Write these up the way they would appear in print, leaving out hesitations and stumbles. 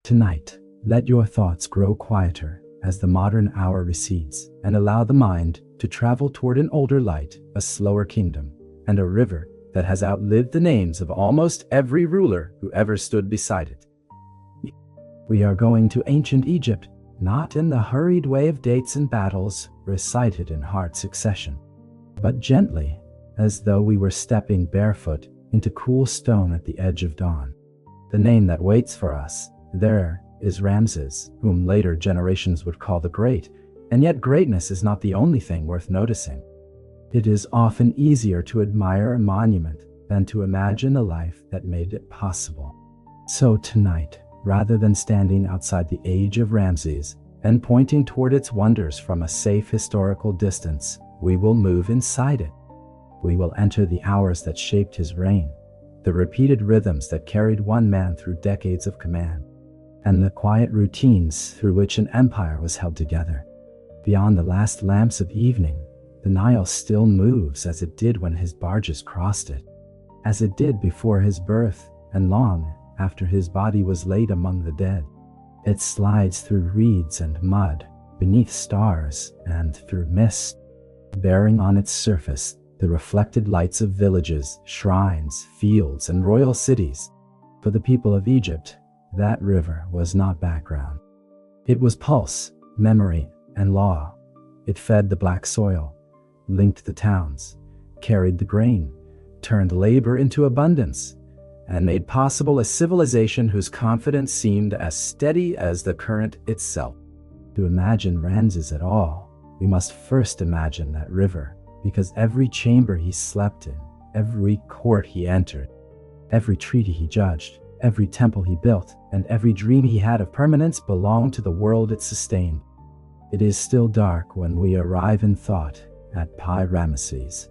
Tonight, let your thoughts grow quieter as the modern hour recedes, and allow the mind to travel toward an older light, a slower kingdom, and a river that has outlived the names of almost every ruler who ever stood beside it. We are going to ancient Egypt, not in the hurried way of dates and battles recited in hard succession, but gently, as though we were stepping barefoot into cool stone at the edge of dawn. The name that waits for us there is Ramses, whom later generations would call the Great, and yet greatness is not the only thing worth noticing. It is often easier to admire a monument than to imagine a life that made it possible. So tonight, rather than standing outside the age of Ramses and pointing toward its wonders from a safe historical distance, we will move inside it. We will enter the hours that shaped his reign, the repeated rhythms that carried one man through decades of command, and the quiet routines through which an empire was held together. Beyond the last lamps of evening, the Nile still moves as it did when his barges crossed it, as it did before his birth and long after his body was laid among the dead. It slides through reeds and mud, beneath stars and through mist, bearing on its surface the reflected lights of villages, shrines, fields, and royal cities. For the people of Egypt, that river was not background. It was pulse, memory, and law. It fed the black soil, linked the towns, carried the grain, turned labor into abundance, and made possible a civilization whose confidence seemed as steady as the current itself. To imagine Ramses at all, we must first imagine that river, because every chamber he slept in, every court he entered, every treaty he judged, every temple he built, and every dream he had of permanence belonged to the world it sustained. It is still dark when we arrive in thought at Pi-Ramesses,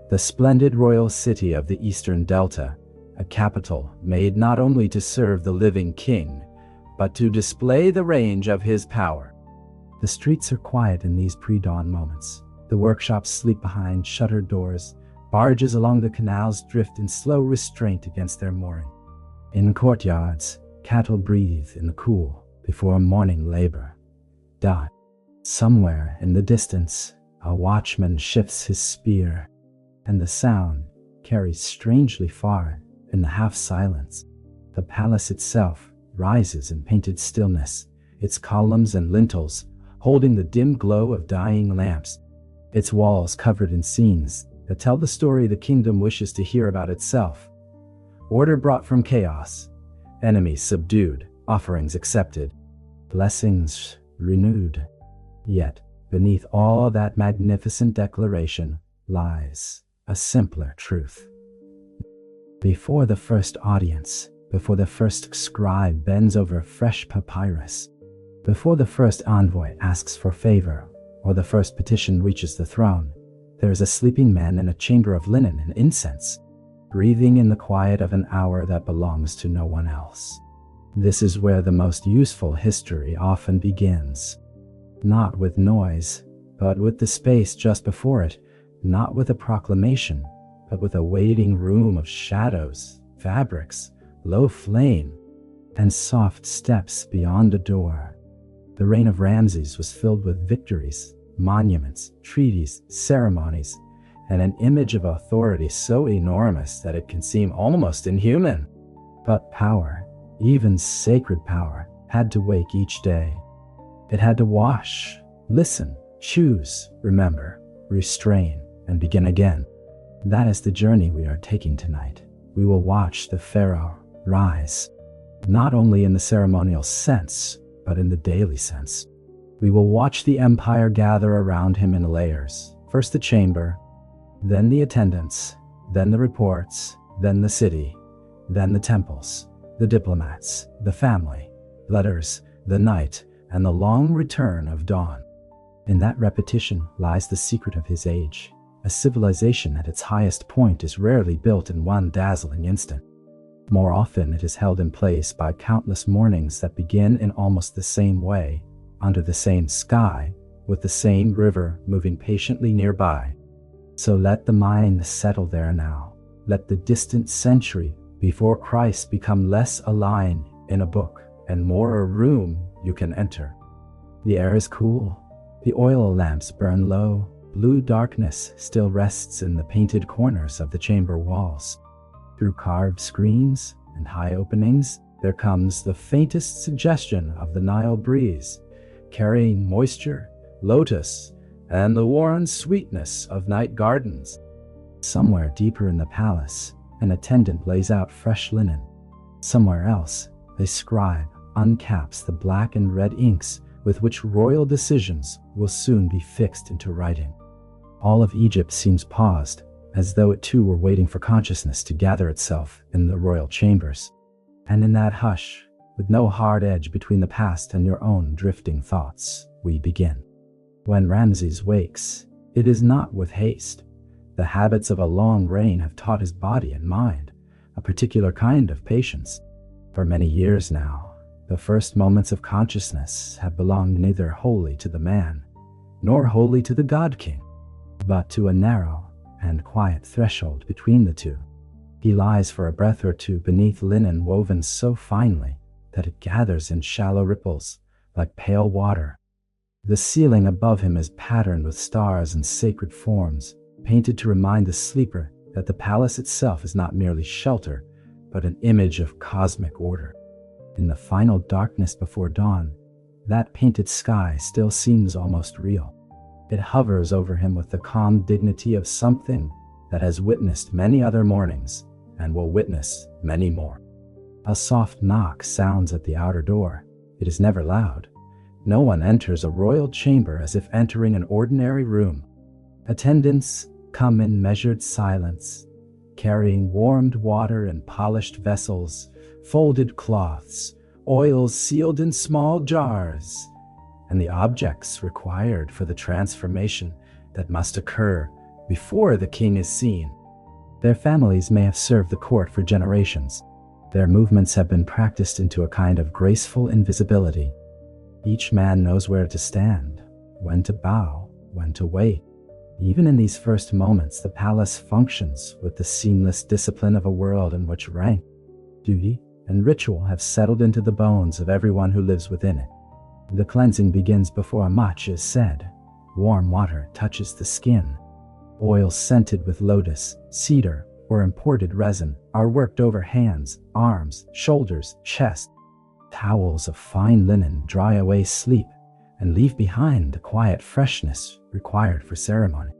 the splendid royal city of the Eastern Delta, a capital made not only to serve the living king, but to display the range of his power. The streets are quiet in these pre-dawn moments. The workshops sleep behind shuttered doors. Barges along the canals drift in slow restraint against their mooring. In courtyards, cattle breathe in the cool before morning labor. Somewhere in the distance, a watchman shifts his spear, and the sound carries strangely far in the half-silence. The palace itself rises in painted stillness, its columns and lintels holding the dim glow of dying lamps, its walls covered in scenes that tell the story the kingdom wishes to hear about itself. Order brought from chaos, enemies subdued, offerings accepted, blessings renewed. Yet, beneath all that magnificent declaration lies a simpler truth. Before the first audience, before the first scribe bends over fresh papyrus, before the first envoy asks for favor, or the first petition reaches the throne, there is a sleeping man in a chamber of linen and incense, breathing in the quiet of an hour that belongs to no one else. This is where the most useful history often begins. Not with noise, but with the space just before it, not with a proclamation, but with a waiting room of shadows, fabrics, low flame, and soft steps beyond a door. The reign of Ramses was filled with victories, monuments, treaties, ceremonies, and an image of authority so enormous that it can seem almost inhuman. But power, even sacred power, had to wake each day. It had to wash, listen, choose, remember, restrain, and begin again. That is the journey we are taking tonight. We will watch the pharaoh rise, not only in the ceremonial sense, but in the daily sense. We will watch the empire gather around him in layers. First the chamber, then the attendants, then the reports, then the city, then the temples, the diplomats, the family, letters, the night, and the long return of dawn. In that repetition lies the secret of his age. A civilization at its highest point is rarely built in one dazzling instant. More often it is held in place by countless mornings that begin in almost the same way, under the same sky, with the same river moving patiently nearby. So let the mind settle there now. Let the distant century before Christ become less a line in a book and more room you can enter. The air is cool. The oil lamps burn low. Blue darkness still rests in the painted corners of the chamber walls. Through carved screens and high openings, there comes the faintest suggestion of the Nile breeze, carrying moisture, lotus, and the warm sweetness of night gardens. Somewhere deeper in the palace, an attendant lays out fresh linen. Somewhere else, a scribe uncaps the black and red inks with which royal decisions will soon be fixed into writing. All of Egypt seems paused, as though it too were waiting for consciousness to gather itself in the royal chambers. And in that hush, with no hard edge between the past and your own drifting thoughts, we begin. When Ramses wakes, it is not with haste. The habits of a long reign have taught his body and mind a particular kind of patience. For many years now, the first moments of consciousness have belonged neither wholly to the man, nor wholly to the god-king, but to a narrow and quiet threshold between the two. He lies for a breath or two beneath linen woven so finely that it gathers in shallow ripples like pale water. The ceiling above him is patterned with stars and sacred forms, painted to remind the sleeper that the palace itself is not merely shelter, but an image of cosmic order. In the final darkness before dawn, that painted sky still seems almost real. It hovers over him with the calm dignity of something that has witnessed many other mornings and will witness many more. A soft knock sounds at the outer door. It is never loud. No one enters a royal chamber as if entering an ordinary room. Attendants come in measured silence, carrying warmed water in polished vessels, folded cloths, oils sealed in small jars, and the objects required for the transformation that must occur before the king is seen. Their families may have served the court for generations. Their movements have been practiced into a kind of graceful invisibility. Each man knows where to stand, when to bow, when to wait. Even in these first moments, the palace functions with the seamless discipline of a world in which rank, duty, and ritual have settled into the bones of everyone who lives within it. The cleansing begins before much is said. Warm water touches the skin. Oils scented with lotus, cedar, or imported resin are worked over hands, arms, shoulders, chest. Towels of fine linen dry away sleep and leave behind the quiet freshness required for ceremony.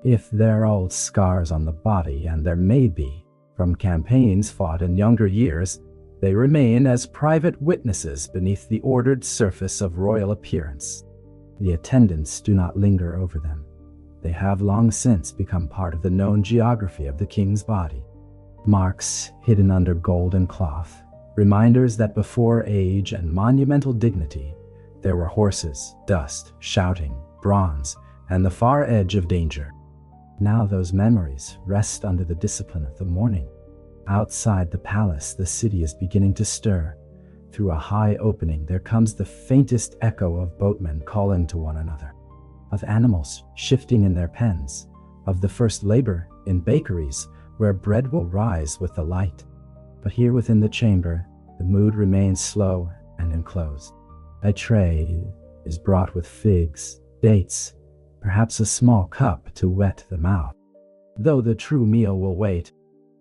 If there are old scars on the body, and there may be, from campaigns fought in younger years, they remain as private witnesses beneath the ordered surface of royal appearance. The attendants do not linger over them. They have long since become part of the known geography of the king's body. Marks hidden under golden cloth, reminders that before age and monumental dignity, there were horses, dust, shouting, bronze, and the far edge of danger. Now those memories rest under the discipline of the morning. Outside the palace, the city is beginning to stir. Through a high opening, there comes the faintest echo of boatmen calling to one another, of animals shifting in their pens, of the first labor in bakeries where bread will rise with the light. But here within the chamber, the mood remains slow and enclosed. A tray is brought with figs, dates, perhaps a small cup to wet the mouth. Though the true meal will wait,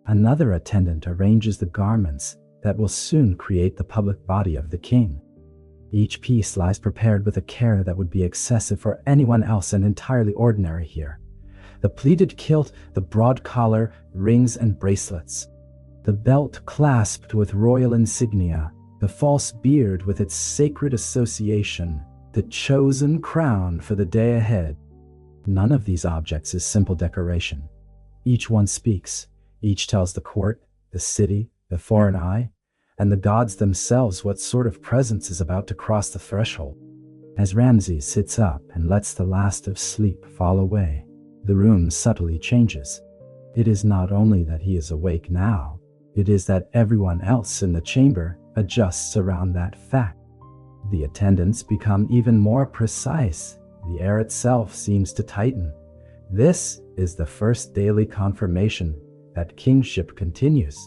another attendant arranges the garments that will soon create the public body of the king. Each piece lies prepared with a care that would be excessive for anyone else and entirely ordinary here. The pleated kilt, the broad collar, rings and bracelets, the belt clasped with royal insignia, the false beard with its sacred association, the chosen crown for the day ahead. None of these objects is simple decoration. Each one speaks. Each tells the court, the city, the foreign eye, and the gods themselves what sort of presence is about to cross the threshold. As Ramses sits up and lets the last of sleep fall away, the room subtly changes. It is not only that he is awake now, it is that everyone else in the chamber adjusts around that fact. The attendants become even more precise. The air itself seems to tighten. This is the first daily confirmation that kingship continues,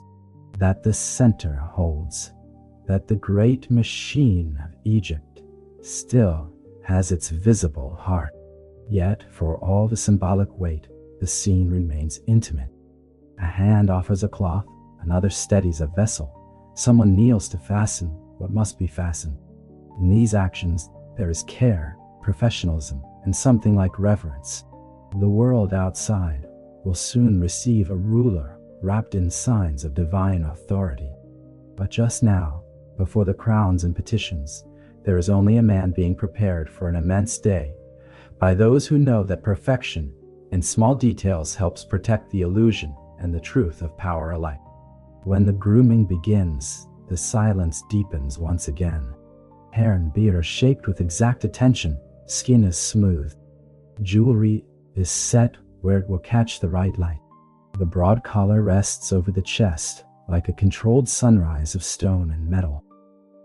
that the center holds, that the great machine of Egypt still has its visible heart. Yet, for all the symbolic weight, the scene remains intimate. A hand offers a cloth, another steadies a vessel. Someone kneels to fasten what must be fastened. In these actions, there is care, professionalism, and something like reverence. The world outside will soon receive a ruler wrapped in signs of divine authority. But just now, before the crowns and petitions, there is only a man being prepared for an immense day by those who know that perfection in small details helps protect the illusion and the truth of power alike. When the grooming begins, the silence deepens once again. Hair and beard are shaped with exact attention, skin is smooth. Jewelry is set where it will catch the right light. The broad collar rests over the chest like a controlled sunrise of stone and metal.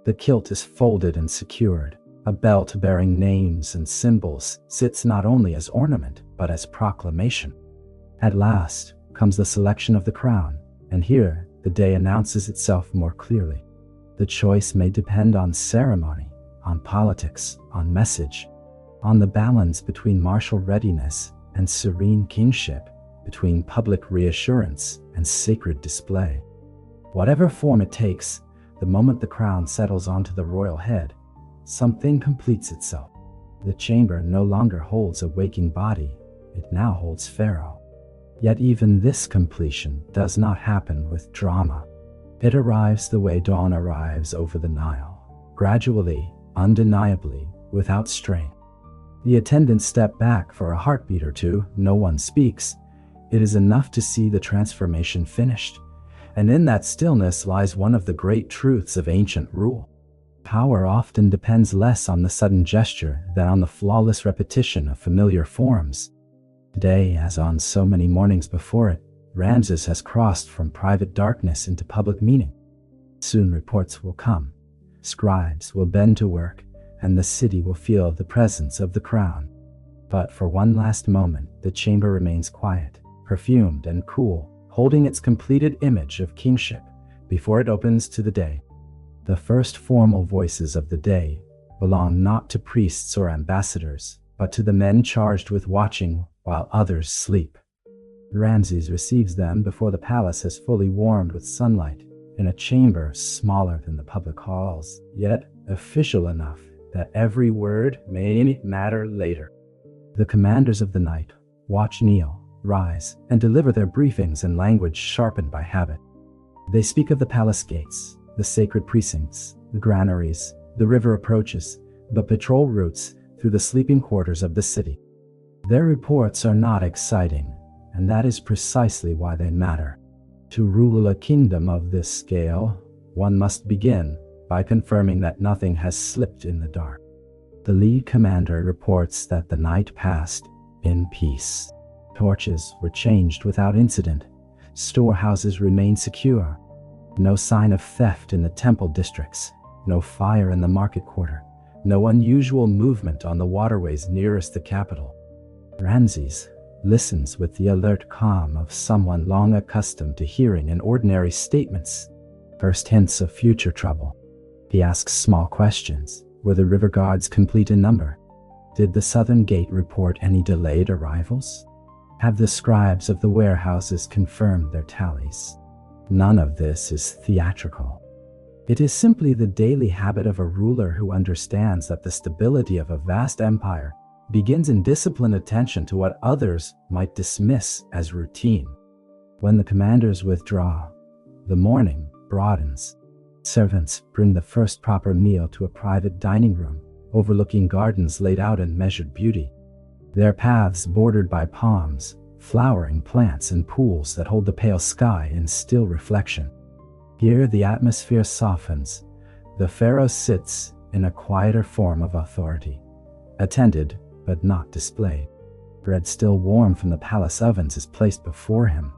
The kilt is folded and secured. A belt bearing names and symbols sits not only as ornament, but as proclamation. At last comes the selection of the crown, and here the day announces itself more clearly. The choice may depend on ceremony, on politics, on message, on the balance between martial readiness and serene kingship, between public reassurance and sacred display. Whatever form it takes, the moment the crown settles onto the royal head, something completes itself. The chamber no longer holds a waking body, it now holds pharaoh. Yet even this completion does not happen with drama. It arrives the way dawn arrives over the Nile, gradually, undeniably, without strain. The attendants step back for a heartbeat or two, no one speaks. It is enough to see the transformation finished. And in that stillness lies one of the great truths of ancient rule. Power often depends less on the sudden gesture than on the flawless repetition of familiar forms. Today, as on so many mornings before it, Ramses has crossed from private darkness into public meaning. Soon reports will come. Scribes will bend to work, and the city will feel the presence of the crown. But for one last moment, the chamber remains quiet, perfumed and cool, holding its completed image of kingship before it opens to the day. The first formal voices of the day belong not to priests or ambassadors, but to the men charged with watching while others sleep. Ramses receives them before the palace has fully warmed with sunlight, in a chamber smaller than the public halls, yet official enough that every word may matter later. The commanders of the night watch kneel, rise, and deliver their briefings in language sharpened by habit. They speak of the palace gates, the sacred precincts, the granaries, the river approaches, the patrol routes through the sleeping quarters of the city. Their reports are not exciting, and that is precisely why they matter. To rule a kingdom of this scale, one must begin by confirming that nothing has slipped in the dark. The lead commander reports that the night passed in peace. Torches were changed without incident. Storehouses remained secure. No sign of theft in the temple districts. No fire in the market quarter. No unusual movement on the waterways nearest the capital. Ramses listens with the alert calm of someone long accustomed to hearing in ordinary statements first hints of future trouble. He asks small questions. Were the river guards complete in number? Did the southern gate report any delayed arrivals? Have the scribes of the warehouses confirmed their tallies? None of this is theatrical. It is simply the daily habit of a ruler who understands that the stability of a vast empire begins in disciplined attention to what others might dismiss as routine. When the commanders withdraw, the morning broadens. Servants bring the first proper meal to a private dining room, overlooking gardens laid out in measured beauty. Their paths bordered by palms, flowering plants and pools that hold the pale sky in still reflection. Here the atmosphere softens. The pharaoh sits in a quieter form of authority, attended but not displayed. Bread still warm from the palace ovens is placed before him.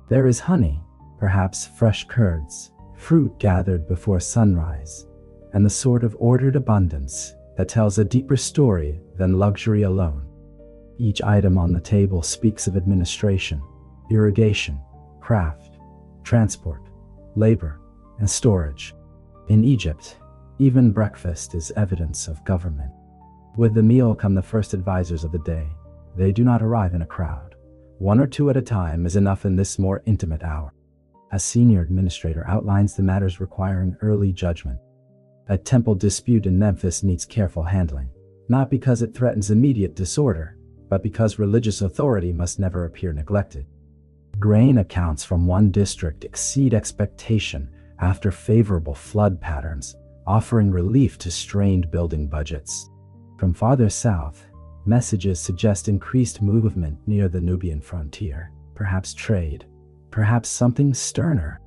There is honey, perhaps fresh curds, fruit gathered before sunrise, and the sort of ordered abundance that tells a deeper story than luxury alone. Each item on the table speaks of administration, irrigation, craft, transport, labor, and storage. In Egypt, even breakfast is evidence of government. With the meal come the first advisors of the day. They do not arrive in a crowd. One or two at a time is enough in this more intimate hour. A senior administrator outlines the matters requiring early judgment. A temple dispute in Memphis needs careful handling, not because it threatens immediate disorder, but because religious authority must never appear neglected. Grain accounts from one district exceed expectation after favorable flood patterns, offering relief to strained building budgets. From farther south, messages suggest increased movement near the Nubian frontier, perhaps trade, perhaps something sterner.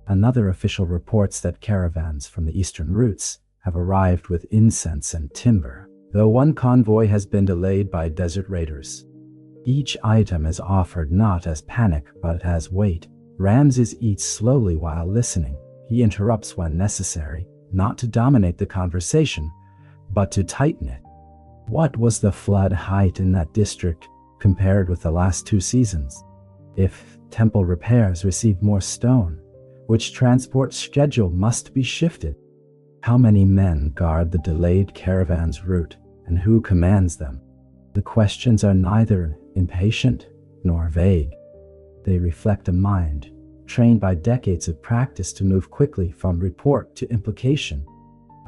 Another official reports that caravans from the eastern routes have arrived with incense and timber, though one convoy has been delayed by desert raiders. Each item is offered not as panic but as weight. Ramses eats slowly while listening. He interrupts when necessary, not to dominate the conversation, but to tighten it. What was the flood height in that district compared with the last 2 seasons? If temple repairs receive more stone, which transport schedule must be shifted? How many men guard the delayed caravan's route, and who commands them? The questions are neither impatient nor vague. They reflect a mind trained by decades of practice to move quickly from report to implication.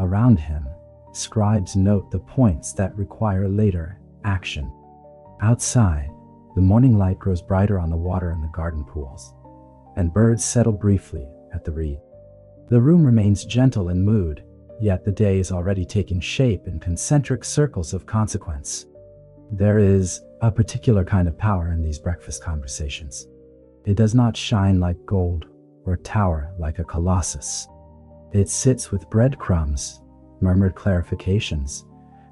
Around him, scribes note the points that require later action. Outside, the morning light grows brighter on the water in the garden pools, and birds settle briefly at the reed. The room remains gentle in mood, yet the day is already taking shape in concentric circles of consequence. There is a particular kind of power in these breakfast conversations. It does not shine like gold or tower like a colossus. It sits with breadcrumbs, murmured clarifications,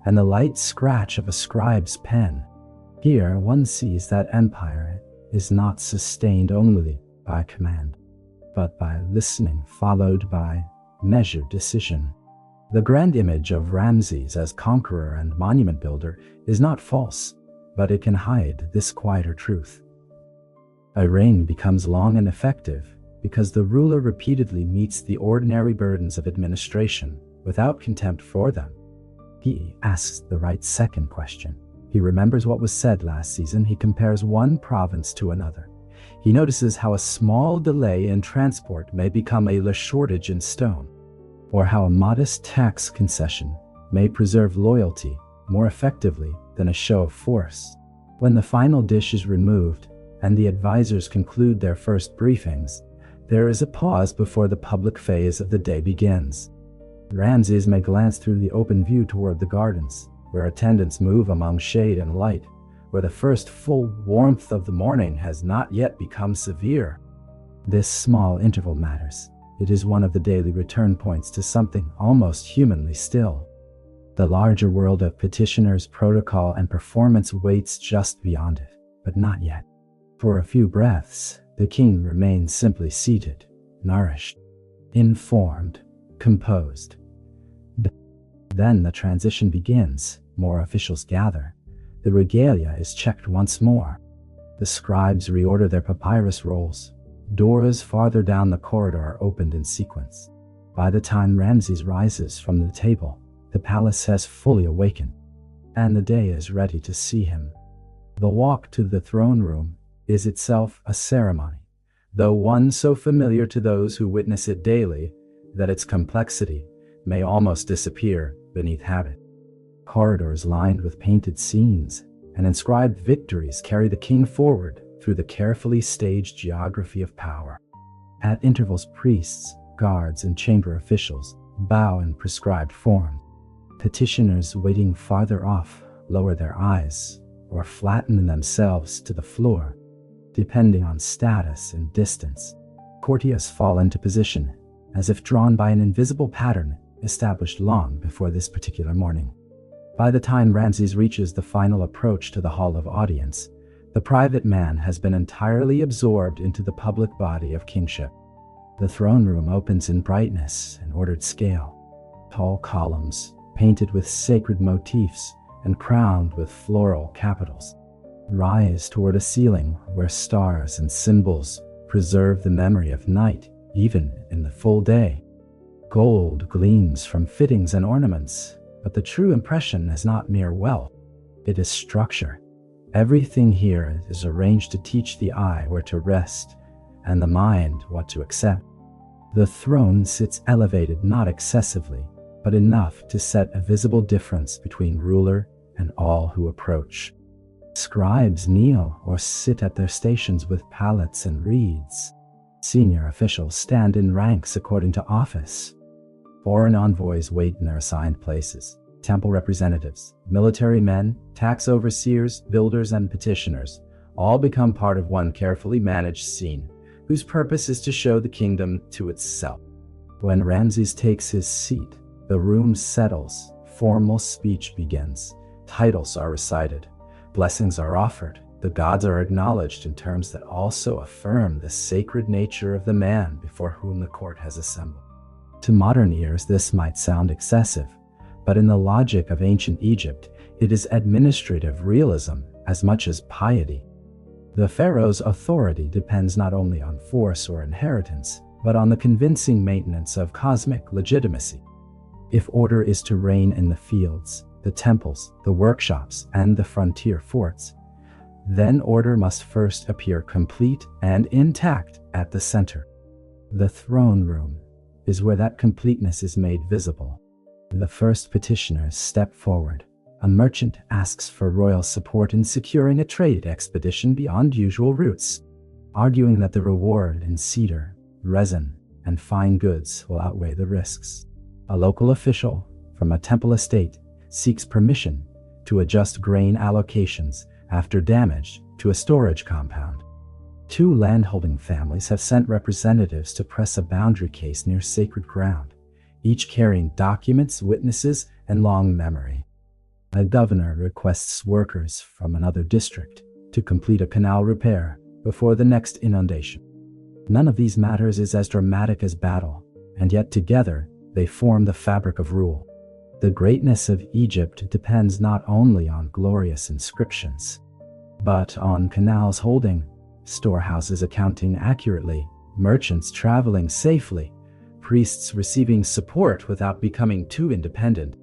and the light scratch of a scribe's pen. Here one sees that empire is not sustained only by command, but by listening followed by measured decision. The grand image of Ramses as conqueror and monument builder is not false, but it can hide this quieter truth. A reign becomes long and effective because the ruler repeatedly meets the ordinary burdens of administration without contempt for them. He asks the right second question. He remembers what was said last season. He compares one province to another. He notices how a small delay in transport may become a shortage in stone, or how a modest tax concession may preserve loyalty more effectively than a show of force. When the final dish is removed and the advisors conclude their first briefings, there is a pause before the public phase of the day begins. Ramses may glance through the open view toward the gardens, where attendants move among shade and light, where the first full warmth of the morning has not yet become severe. This small interval matters. It is one of the daily return points to something almost humanly still. The larger world of petitioners, protocol, and performance waits just beyond it, but not yet. For a few breaths, the king remains simply seated, nourished, informed, composed. Then the transition begins. More officials gather. The regalia is checked once more. The scribes reorder their papyrus rolls. Doors farther down the corridor are opened in sequence. By the time Ramses rises from the table, the palace has fully awakened, and the day is ready to see him. The walk to the throne room is itself a ceremony, though one so familiar to those who witness it daily that its complexity may almost disappear beneath habit. Corridors lined with painted scenes and inscribed victories carry the king forward through the carefully staged geography of power. At intervals, priests, guards, and chamber officials bow in prescribed form. Petitioners waiting farther off lower their eyes or flatten themselves to the floor, depending on status and distance. Courtiers fall into position, as if drawn by an invisible pattern established long before this particular morning. By the time Ramses reaches the final approach to the hall of audience, the private man has been entirely absorbed into the public body of kingship. The throne room opens in brightness and ordered scale. Tall columns, painted with sacred motifs and crowned with floral capitals, rise toward a ceiling where stars and symbols preserve the memory of night, even in the full day. Gold gleams from fittings and ornaments, but the true impression is not mere wealth. It is structure. Everything here is arranged to teach the eye where to rest and the mind what to accept. The throne sits elevated not excessively, but enough to set a visible difference between ruler and all who approach. Scribes kneel or sit at their stations with palettes and reeds. Senior officials stand in ranks according to office. Foreign envoys wait in their assigned places. Temple representatives, military men, tax overseers, builders, and petitioners all become part of one carefully managed scene, whose purpose is to show the kingdom to itself. When Ramses takes his seat, the room settles, formal speech begins, titles are recited, blessings are offered, the gods are acknowledged in terms that also affirm the sacred nature of the man before whom the court has assembled. To modern ears, this might sound excessive, but in the logic of ancient Egypt, it is administrative realism as much as piety. The pharaoh's authority depends not only on force or inheritance, but on the convincing maintenance of cosmic legitimacy. If order is to reign in the fields, the temples, the workshops, and the frontier forts, then order must first appear complete and intact at the center. The throne room is where that completeness is made visible. The first petitioners step forward. A merchant asks for royal support in securing a trade expedition beyond usual routes, arguing that the reward in cedar, resin, and fine goods will outweigh the risks. A local official from a temple estate seeks permission to adjust grain allocations after damage to a storage compound. Two landholding families have sent representatives to press a boundary case near sacred ground, each carrying documents, witnesses, and long memory. A governor requests workers from another district to complete a canal repair before the next inundation. None of these matters is as dramatic as battle, and yet together they form the fabric of rule. The greatness of Egypt depends not only on glorious inscriptions, but on canals holding, storehouses accounting accurately, merchants traveling safely, priests receiving support without becoming too independent,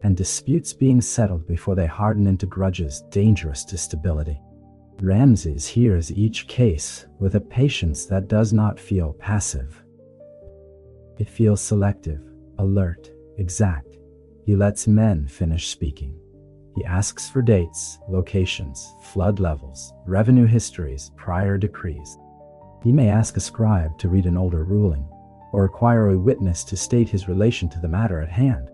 and disputes being settled before they harden into grudges dangerous to stability. Ramses hears each case with a patience that does not feel passive. It feels selective, alert, exact. He lets men finish speaking. He asks for dates, locations, flood levels, revenue histories, prior decrees. He may ask a scribe to read an older ruling, or require a witness to state his relation to the matter at hand.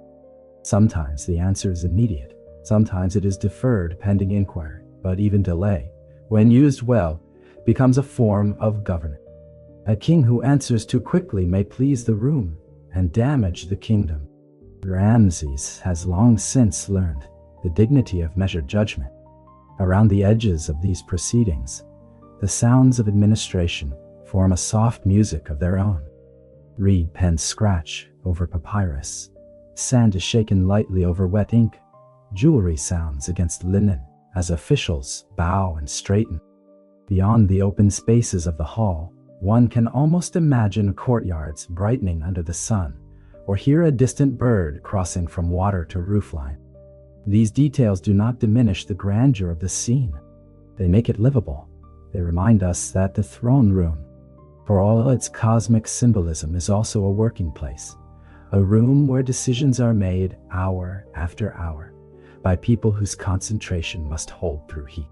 Sometimes the answer is immediate, sometimes it is deferred pending inquiry, but even delay, when used well, becomes a form of governance. A king who answers too quickly may please the room and damage the kingdom. Ramses has long since learned the dignity of measured judgment. Around the edges of these proceedings, the sounds of administration form a soft music of their own. Reed pens scratch over papyrus. Sand is shaken lightly over wet ink. Jewelry sounds against linen as officials bow and straighten. Beyond the open spaces of the hall, one can almost imagine courtyards brightening under the sun, or hear a distant bird crossing from water to roofline. These details do not diminish the grandeur of the scene. They make it livable. They remind us that the throne room, for all its cosmic symbolism, is also a working place, a room where decisions are made hour after hour by people whose concentration must hold through heat,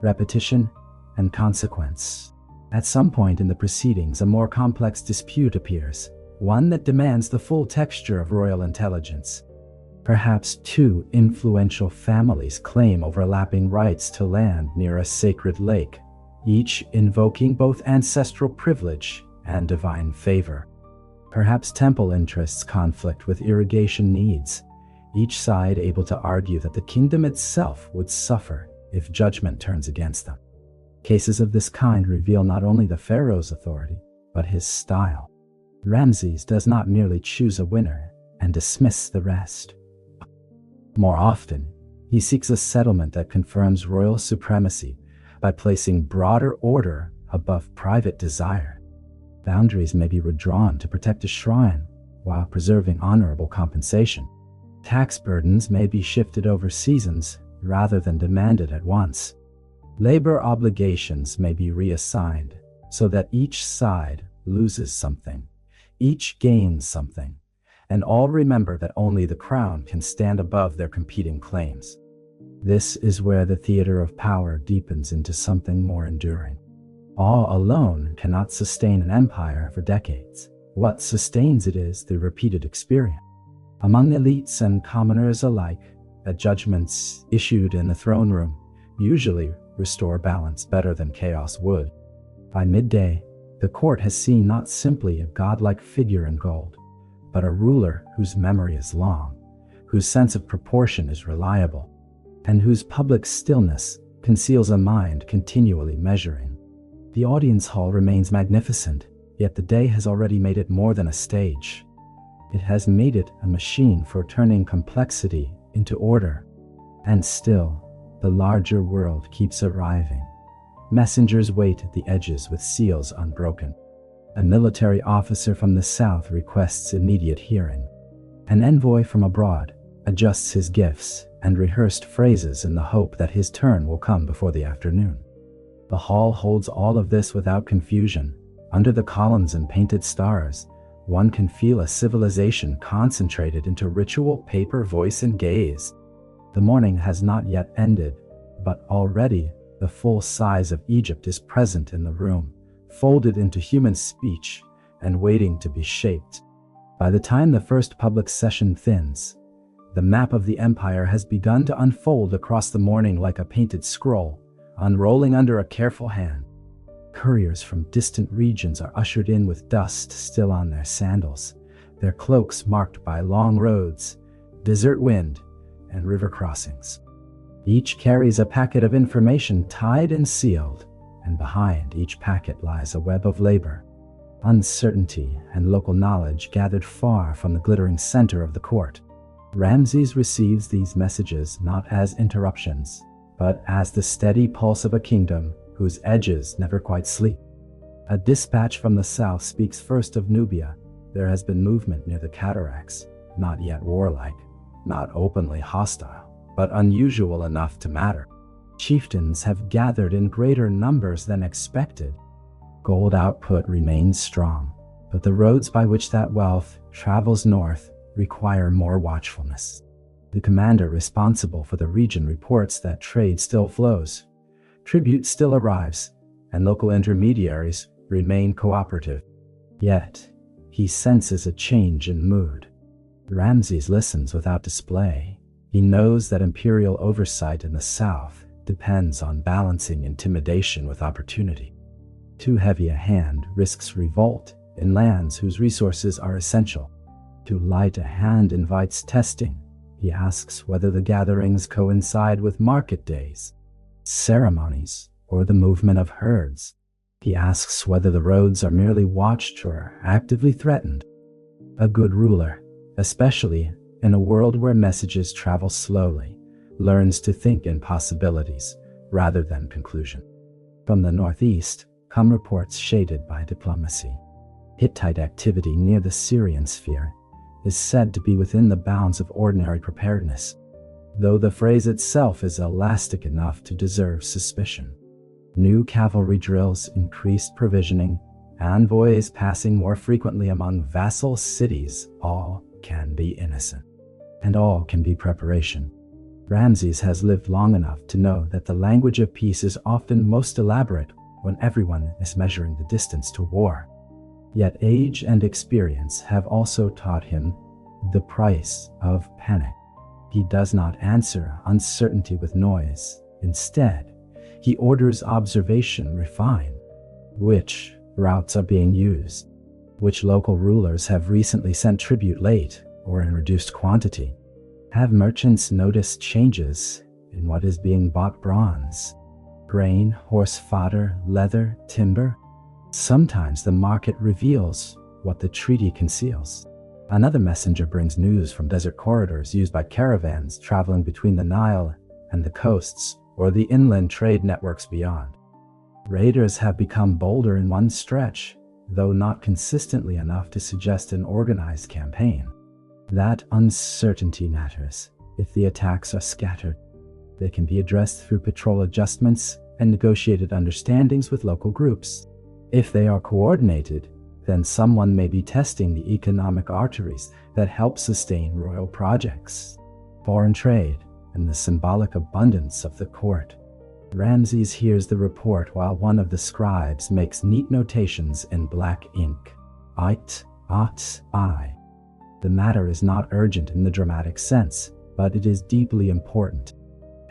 repetition, and consequence. At some point in the proceedings, a more complex dispute appears, one that demands the full texture of royal intelligence. Perhaps two influential families claim overlapping rights to land near a sacred lake, each invoking both ancestral privilege and divine favor. Perhaps temple interests conflict with irrigation needs, each side able to argue that the kingdom itself would suffer if judgment turns against them. Cases of this kind reveal not only the pharaoh's authority, but his style. Ramses does not merely choose a winner and dismiss the rest. More often, he seeks a settlement that confirms royal supremacy by placing broader order above private desire. Boundaries may be redrawn to protect a shrine while preserving honorable compensation. Tax burdens may be shifted over seasons rather than demanded at once. Labor obligations may be reassigned so that each side loses something, each gains something, and all remember that only the crown can stand above their competing claims. This is where the theater of power deepens into something more enduring. Awe alone cannot sustain an empire for decades. What sustains it is the repeated experience. Among elites and commoners alike, the judgments issued in the throne room usually restore balance better than chaos would. By midday, the court has seen not simply a godlike figure in gold, but a ruler whose memory is long, whose sense of proportion is reliable, and whose public stillness conceals a mind continually measuring. The audience hall remains magnificent, yet the day has already made it more than a stage. It has made it a machine for turning complexity into order. And still, the larger world keeps arriving. Messengers wait at the edges with seals unbroken. A military officer from the south requests immediate hearing. An envoy from abroad adjusts his gifts and rehearsed phrases in the hope that his turn will come before the afternoon. The hall holds all of this without confusion. Under the columns and painted stars, one can feel a civilization concentrated into ritual, paper, voice, and gaze. The morning has not yet ended, but already the full size of Egypt is present in the room, folded into human speech and waiting to be shaped. By the time the first public session thins, the map of the empire has begun to unfold across the morning like a painted scroll, unrolling under a careful hand. Couriers from distant regions are ushered in with dust still on their sandals, their cloaks marked by long roads, desert wind, and river crossings. Each carries a packet of information tied and sealed, and behind each packet lies a web of labor, uncertainty, and local knowledge gathered far from the glittering center of the court. Ramses receives these messages not as interruptions, but as the steady pulse of a kingdom whose edges never quite sleep. A dispatch from the south speaks first of Nubia. There has been movement near the cataracts, not yet warlike, not openly hostile, but unusual enough to matter. Chieftains have gathered in greater numbers than expected. Gold output remains strong, but the roads by which that wealth travels north require more watchfulness. The commander responsible for the region reports that trade still flows, tribute still arrives, and local intermediaries remain cooperative. Yet, he senses a change in mood. Ramses listens without display. He knows that imperial oversight in the south depends on balancing intimidation with opportunity. Too heavy a hand risks revolt in lands whose resources are essential. Too light a hand invites testing. He asks whether the gatherings coincide with market days, ceremonies, or the movement of herds. He asks whether the roads are merely watched or actively threatened. A good ruler, especially in a world where messages travel slowly, learns to think in possibilities rather than conclusion. From the northeast come reports shaded by diplomacy. Hittite activity near the Syrian sphere is said to be within the bounds of ordinary preparedness, though the phrase itself is elastic enough to deserve suspicion. New cavalry drills, increased provisioning, envoys passing more frequently among vassal cities, all can be innocent, and all can be preparation. Ramses has lived long enough to know that the language of peace is often most elaborate when everyone is measuring the distance to war. Yet age and experience have also taught him the price of panic. He does not answer uncertainty with noise. Instead, he orders observation refined. Which routes are being used? Which local rulers have recently sent tribute late or in reduced quantity? Have merchants noticed changes in what is being bought? Bronze, grain, horse fodder, leather, timber? Sometimes the market reveals what the treaty conceals. Another messenger brings news from desert corridors used by caravans traveling between the Nile and the coasts or the inland trade networks beyond. Raiders have become bolder in one stretch, though not consistently enough to suggest an organized campaign. That uncertainty matters. If the attacks are scattered, they can be addressed through patrol adjustments and negotiated understandings with local groups. If they are coordinated, then someone may be testing the economic arteries that help sustain royal projects, foreign trade, and the symbolic abundance of the court. Ramses hears the report while one of the scribes makes neat notations in black ink. It, ot, I. The matter is not urgent in the dramatic sense, but it is deeply important.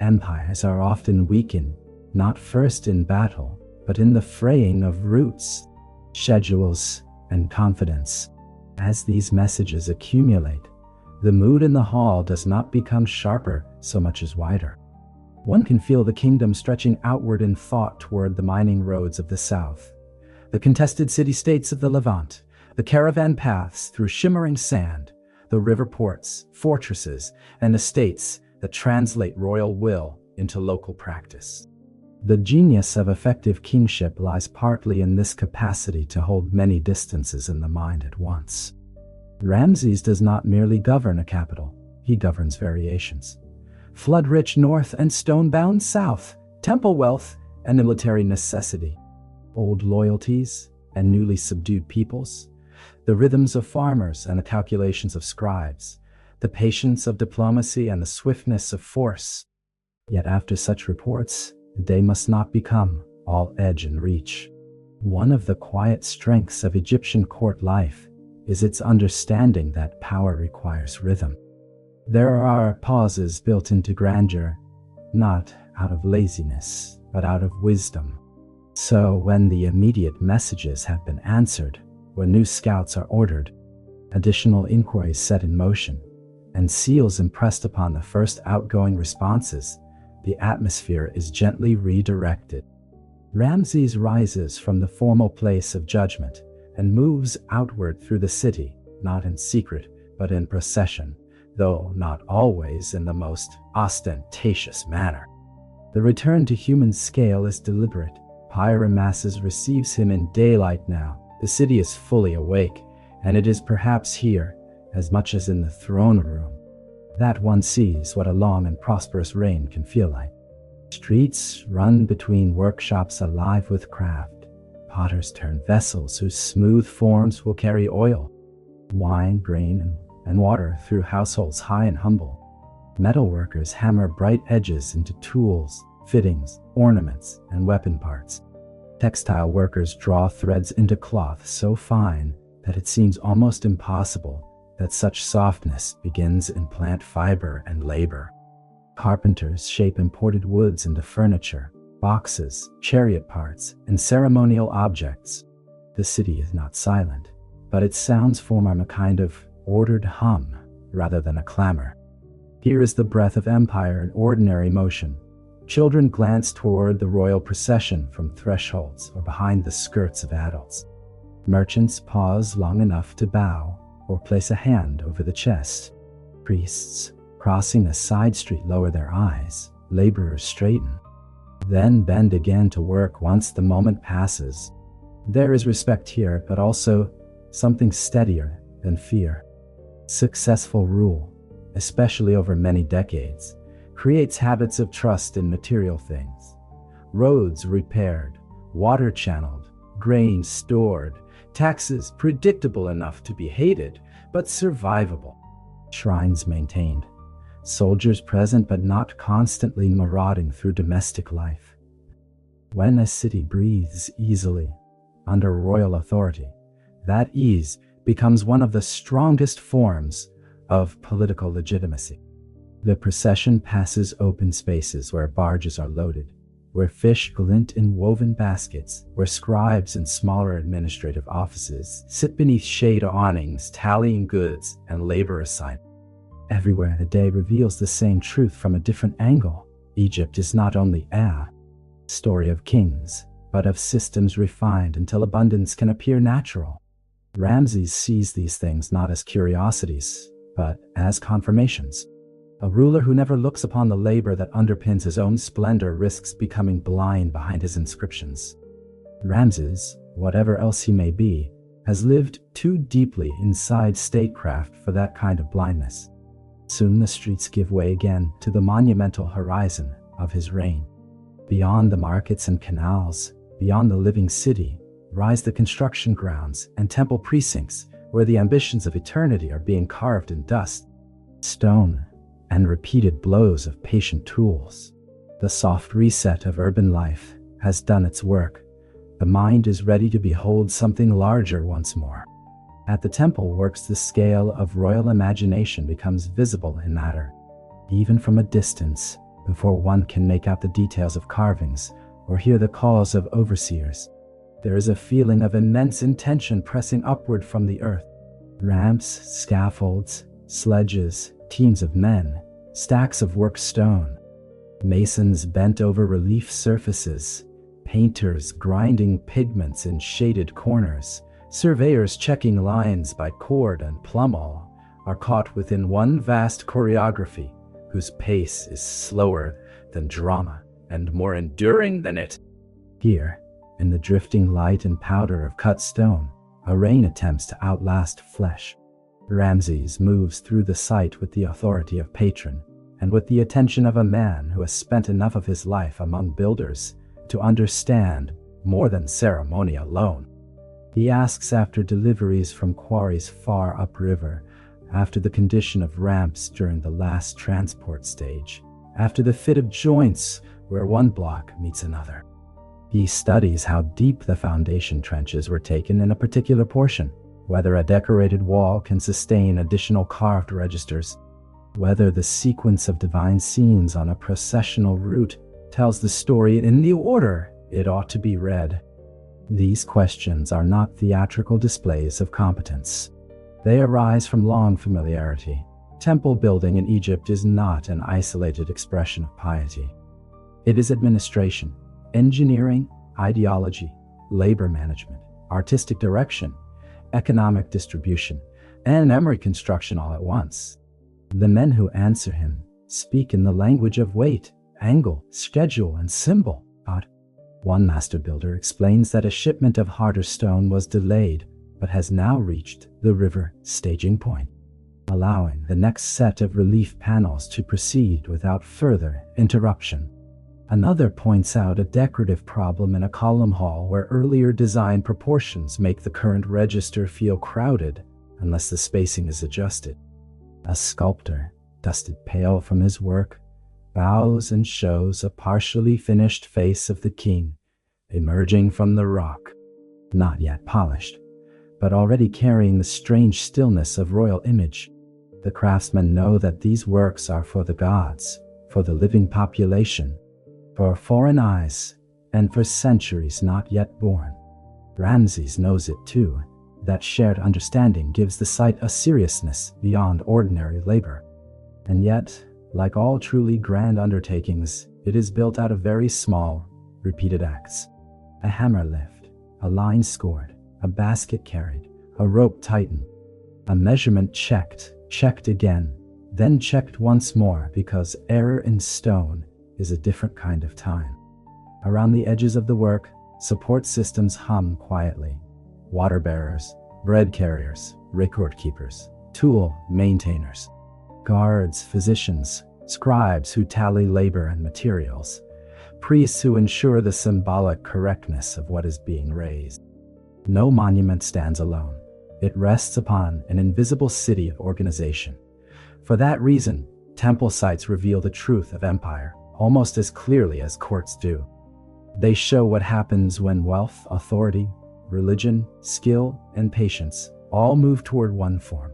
Empires are often weakened, not first in battle, but in the fraying of routes, schedules, and confidence. As these messages accumulate, the mood in the hall does not become sharper so much as wider. One can feel the kingdom stretching outward in thought toward the mining roads of the south, the contested city-states of the Levant, the caravan paths through shimmering sand, the river ports, fortresses, and estates that translate royal will into local practice. The genius of effective kingship lies partly in this capacity to hold many distances in the mind at once. Ramses does not merely govern a capital, he governs variations. Flood-rich north and stone-bound south, temple wealth and military necessity, old loyalties and newly subdued peoples, the rhythms of farmers and the calculations of scribes, the patience of diplomacy and the swiftness of force. Yet after such reports, they must not become all edge and reach. One of the quiet strengths of Egyptian court life is its understanding that power requires rhythm. There are pauses built into grandeur, not out of laziness, but out of wisdom. So when the immediate messages have been answered, when new scouts are ordered, additional inquiries set in motion, and seals impressed upon the first outgoing responses, the atmosphere is gently redirected. Ramses rises from the formal place of judgment and moves outward through the city, not in secret, but in procession, though not always in the most ostentatious manner. The return to human scale is deliberate. Pi-Ramesses receives him in daylight now. The city is fully awake, and it is perhaps here, as much as in the throne room, that one sees what a long and prosperous reign can feel like. Streets run between workshops alive with craft. Potters turn vessels whose smooth forms will carry oil, wine, grain, and water through households high and humble. Metalworkers hammer bright edges into tools, fittings, ornaments, and weapon parts. Textile workers draw threads into cloth so fine that it seems almost impossible that such softness begins in plant fiber and labor. Carpenters shape imported woods into furniture, boxes, chariot parts, and ceremonial objects. The city is not silent, but its sounds form a kind of ordered hum rather than a clamor. Here is the breath of empire in ordinary motion. Children glance toward the royal procession from thresholds or behind the skirts of adults. Merchants pause long enough to bow or place a hand over the chest. Priests, crossing a side street, lower their eyes. Laborers straighten, then bend again to work once the moment passes. There is respect here, but also something steadier than fear. Successful rule, especially over many decades, creates habits of trust in material things. Roads repaired, water channeled, grain stored, taxes predictable enough to be hated, but survivable. Shrines maintained. Soldiers present but not constantly marauding through domestic life. When a city breathes easily, under royal authority, that ease becomes one of the strongest forms of political legitimacy. The procession passes open spaces where barges are loaded, where fish glint in woven baskets, where scribes in smaller administrative offices sit beneath shade awnings tallying goods and labor assignments. Everywhere the day reveals the same truth from a different angle. Egypt is not only a story of kings, but of systems refined until abundance can appear natural. Ramses sees these things not as curiosities, but as confirmations. A ruler who never looks upon the labor that underpins his own splendor risks becoming blind behind his inscriptions. Ramses, whatever else he may be, has lived too deeply inside statecraft for that kind of blindness. Soon the streets give way again to the monumental horizon of his reign. Beyond the markets and canals, beyond the living city, rise the construction grounds and temple precincts where the ambitions of eternity are being carved in dust, stone, and repeated blows of patient tools. The soft reset of urban life has done its work. The mind is ready to behold something larger once more. At the temple works the scale of royal imagination becomes visible in matter. Even from a distance, before one can make out the details of carvings or hear the calls of overseers, there is a feeling of immense intention pressing upward from the earth. Ramps, scaffolds, sledges, teams of men, stacks of worked stone, masons bent over relief surfaces, painters grinding pigments in shaded corners, surveyors checking lines by cord and plumb-all, are caught within one vast choreography whose pace is slower than drama and more enduring than it. Here, in the drifting light and powder of cut stone, a rain attempts to outlast flesh. Ramses moves through the sight with the authority of patron and with the attention of a man who has spent enough of his life among builders to understand more than ceremony alone. He asks after deliveries from quarries far upriver, after the condition of ramps during the last transport stage, after the fit of joints where one block meets another. He studies how deep the foundation trenches were taken in a particular portion, whether a decorated wall can sustain additional carved registers, whether the sequence of divine scenes on a processional route tells the story in the order it ought to be read. These questions are not theatrical displays of competence. They arise from long familiarity. Temple building in Egypt is not an isolated expression of piety. It is administration, engineering, ideology, labor management, artistic direction, economic distribution, and memory construction all at once. The men who answer him speak in the language of weight, angle, schedule, and symbol. One master builder explains that a shipment of harder stone was delayed, but has now reached the river staging point, allowing the next set of relief panels to proceed without further interruption. Another points out a decorative problem in a column hall where earlier design proportions make the current register feel crowded unless the spacing is adjusted. A sculptor, dusted pale from his work, bows and shows a partially finished face of the king emerging from the rock, not yet polished, but already carrying the strange stillness of royal image. The craftsmen know that these works are for the gods, for the living population, for foreign eyes, and for centuries not yet born. Ramses knows it too. That shared understanding gives the site a seriousness beyond ordinary labor. And yet, like all truly grand undertakings, it is built out of very small, repeated acts. A hammer lift, a line scored, a basket carried, a rope tightened, a measurement checked again, then checked once more because error in stone is a different kind of time. Around the edges of the work, support systems hum quietly. Water bearers, bread carriers, record keepers, tool maintainers, guards, physicians, scribes who tally labor and materials, priests who ensure the symbolic correctness of what is being raised. No monument stands alone. It rests upon an invisible city of organization. For that reason, temple sites reveal the truth of empire almost as clearly as courts do. They show what happens when wealth, authority, religion, skill, and patience all move toward one form.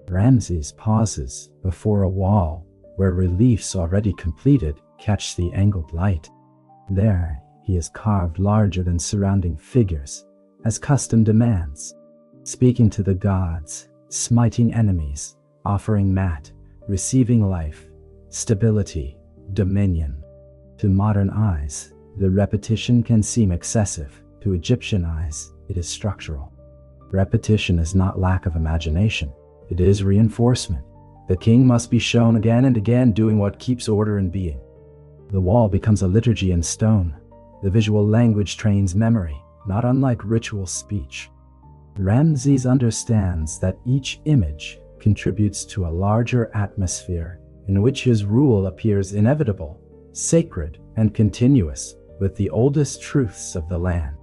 Ramses pauses before a wall where reliefs already completed catch the angled light. There, he is carved larger than surrounding figures, as custom demands, speaking to the gods, smiting enemies, offering mat, receiving life, stability, dominion. To modern eyes, the repetition can seem excessive. To Egyptian eyes, it is structural. Repetition is not lack of imagination, it is reinforcement. The king must be shown again and again doing what keeps order in being. The wall becomes a liturgy in stone. The visual language trains memory. not unlike ritual speech. Ramses understands that each image contributes to a larger atmosphere in which his rule appears inevitable, sacred, and continuous with the oldest truths of the land.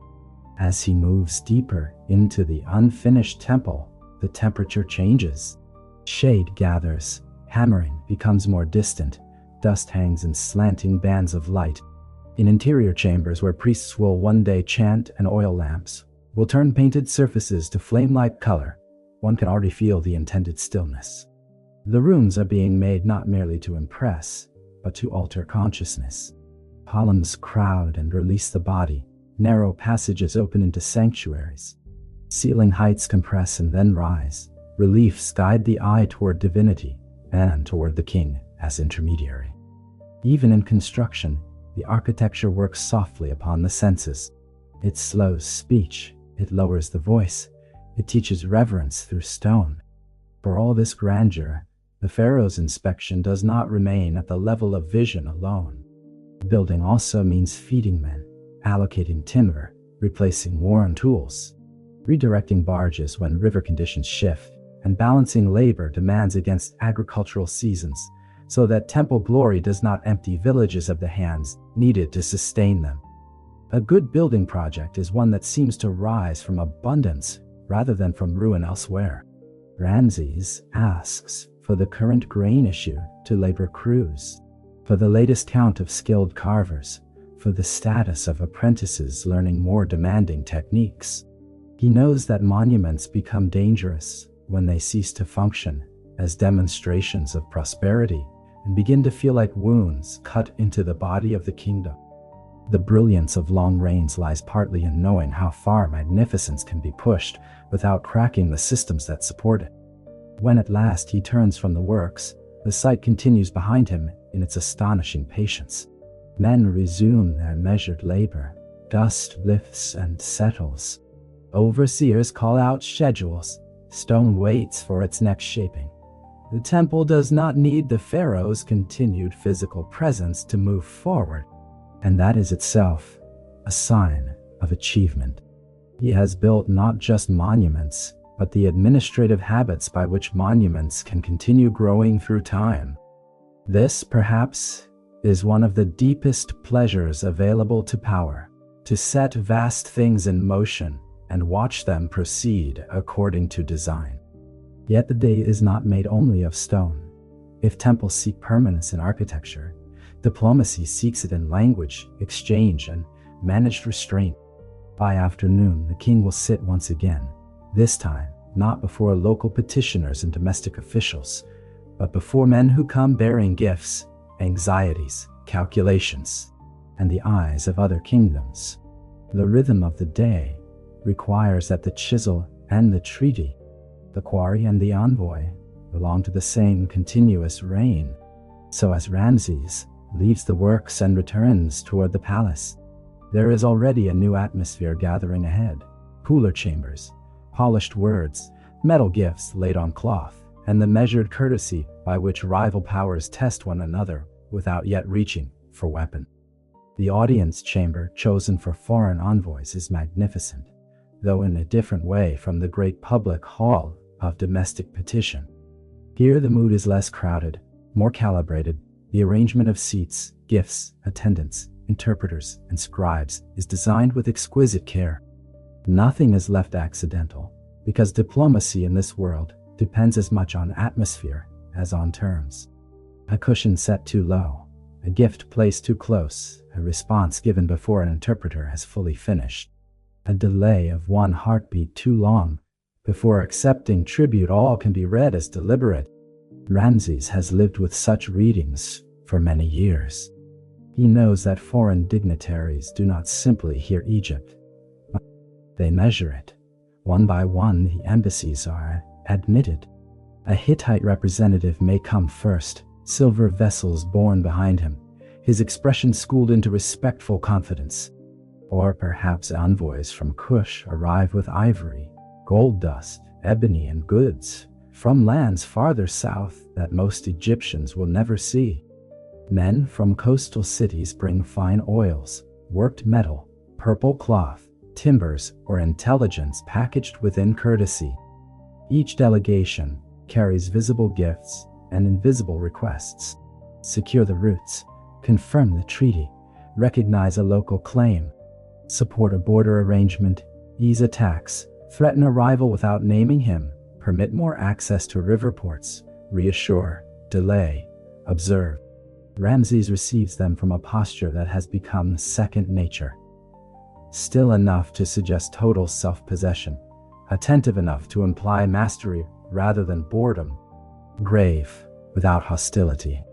As he moves deeper into the unfinished temple, the temperature changes. Shade gathers, hammering becomes more distant, dust hangs in slanting bands of light. In interior chambers where priests will one day chant and oil lamps will turn painted surfaces to flame-like color, one can already feel the intended stillness. The rooms are being made not merely to impress, but to alter consciousness. Columns crowd and release the body, narrow passages open into sanctuaries. Ceiling heights compress and then rise, reliefs guide the eye toward divinity and toward the king as intermediary. Even in construction, the architecture works softly upon the senses. It slows speech, it lowers the voice, it teaches reverence through stone. For all this grandeur, the pharaoh's inspection does not remain at the level of vision alone. Building also means feeding men, allocating timber, replacing worn tools, redirecting barges when river conditions shift, and balancing labor demands against agricultural seasons, so that temple glory does not empty villages of the hands needed to sustain them. A good building project is one that seems to rise from abundance rather than from ruin elsewhere. Ramses asks for the current grain issue to labor crews, for the latest count of skilled carvers, for the status of apprentices learning more demanding techniques. He knows that monuments become dangerous when they cease to function as demonstrations of prosperity and begin to feel like wounds cut into the body of the kingdom. The brilliance of long reigns lies partly in knowing how far magnificence can be pushed without cracking the systems that support it. When at last he turns from the works, the sight continues behind him in its astonishing patience. Men resume their measured labor, dust lifts and settles. Overseers call out schedules, stone waits for its next shaping. The temple does not need the pharaoh's continued physical presence to move forward, and that is itself a sign of achievement. He has built not just monuments, but the administrative habits by which monuments can continue growing through time. This, perhaps, is one of the deepest pleasures available to power, to set vast things in motion and watch them proceed according to design. Yet the day is not made only of stone. If temples seek permanence in architecture, diplomacy seeks it in language, exchange, and managed restraint. By afternoon, the king will sit once again, this time not before local petitioners and domestic officials, but before men who come bearing gifts, anxieties, calculations, and the eyes of other kingdoms. The rhythm of the day requires that the chisel and the treaty, the quarry and the envoy, belong to the same continuous reign. So as Ramses leaves the works and returns toward the palace, there is already a new atmosphere gathering ahead. Cooler chambers, polished words, metal gifts laid on cloth, and the measured courtesy by which rival powers test one another without yet reaching for weapon. The audience chamber chosen for foreign envoys is magnificent, though in a different way from the great public hall of domestic petition. Here the mood is less crowded, more calibrated. The arrangement of seats, gifts, attendants, interpreters, and scribes is designed with exquisite care. Nothing is left accidental, because diplomacy in this world depends as much on atmosphere as on terms. A cushion set too low, a gift placed too close, a response given before an interpreter has fully finished, a delay of one heartbeat too long before accepting tribute, all can be read as deliberate. Ramses has lived with such readings for many years. He knows that foreign dignitaries do not simply hear Egypt, but they measure it. One by one, the embassies are admitted. A Hittite representative may come first, silver vessels borne behind him, his expression schooled into respectful confidence. Or perhaps envoys from Kush arrive with ivory, gold dust, ebony, and goods from lands farther south that most Egyptians will never see. Men from coastal cities bring fine oils, worked metal, purple cloth, timbers, or intelligence packaged within courtesy. Each delegation carries visible gifts and invisible requests. Secure the routes, confirm the treaty, recognize a local claim, support a border arrangement, ease attacks, threaten a rival without naming him, permit more access to river ports, reassure, delay, observe. Ramses receives them from a posture that has become second nature. Still enough to suggest total self-possession, attentive enough to imply mastery rather than boredom, grave without hostility.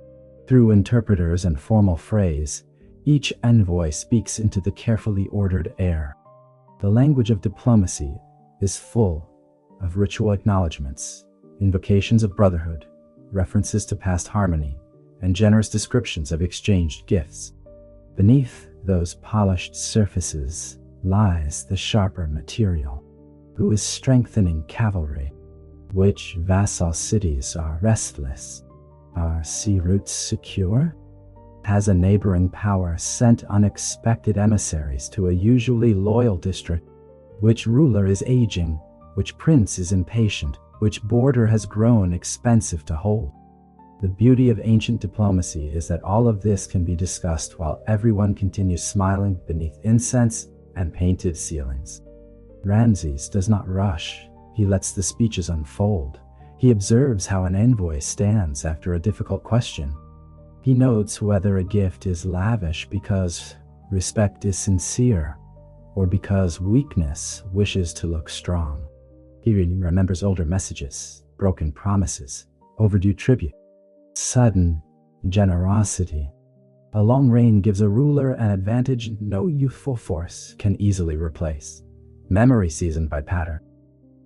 Through interpreters and formal phrase, each envoy speaks into the carefully ordered air. The language of diplomacy is full of ritual acknowledgments, invocations of brotherhood, references to past harmony, and generous descriptions of exchanged gifts. Beneath those polished surfaces lies the sharper material. Who is strengthening cavalry? Which vassal cities are restless? Are sea routes secure? Has a neighboring power sent unexpected emissaries to a usually loyal district? Which ruler is aging? Which prince is impatient? Which border has grown expensive to hold? The beauty of ancient diplomacy is that all of this can be discussed while everyone continues smiling beneath incense and painted ceilings. Ramses does not rush. He lets the speeches unfold. He observes how an envoy stands after a difficult question. He notes whether a gift is lavish because respect is sincere or because weakness wishes to look strong. He remembers older messages, broken promises, overdue tribute, sudden generosity. A long reign gives a ruler an advantage no youthful force can easily replace. Memory seasoned by pattern.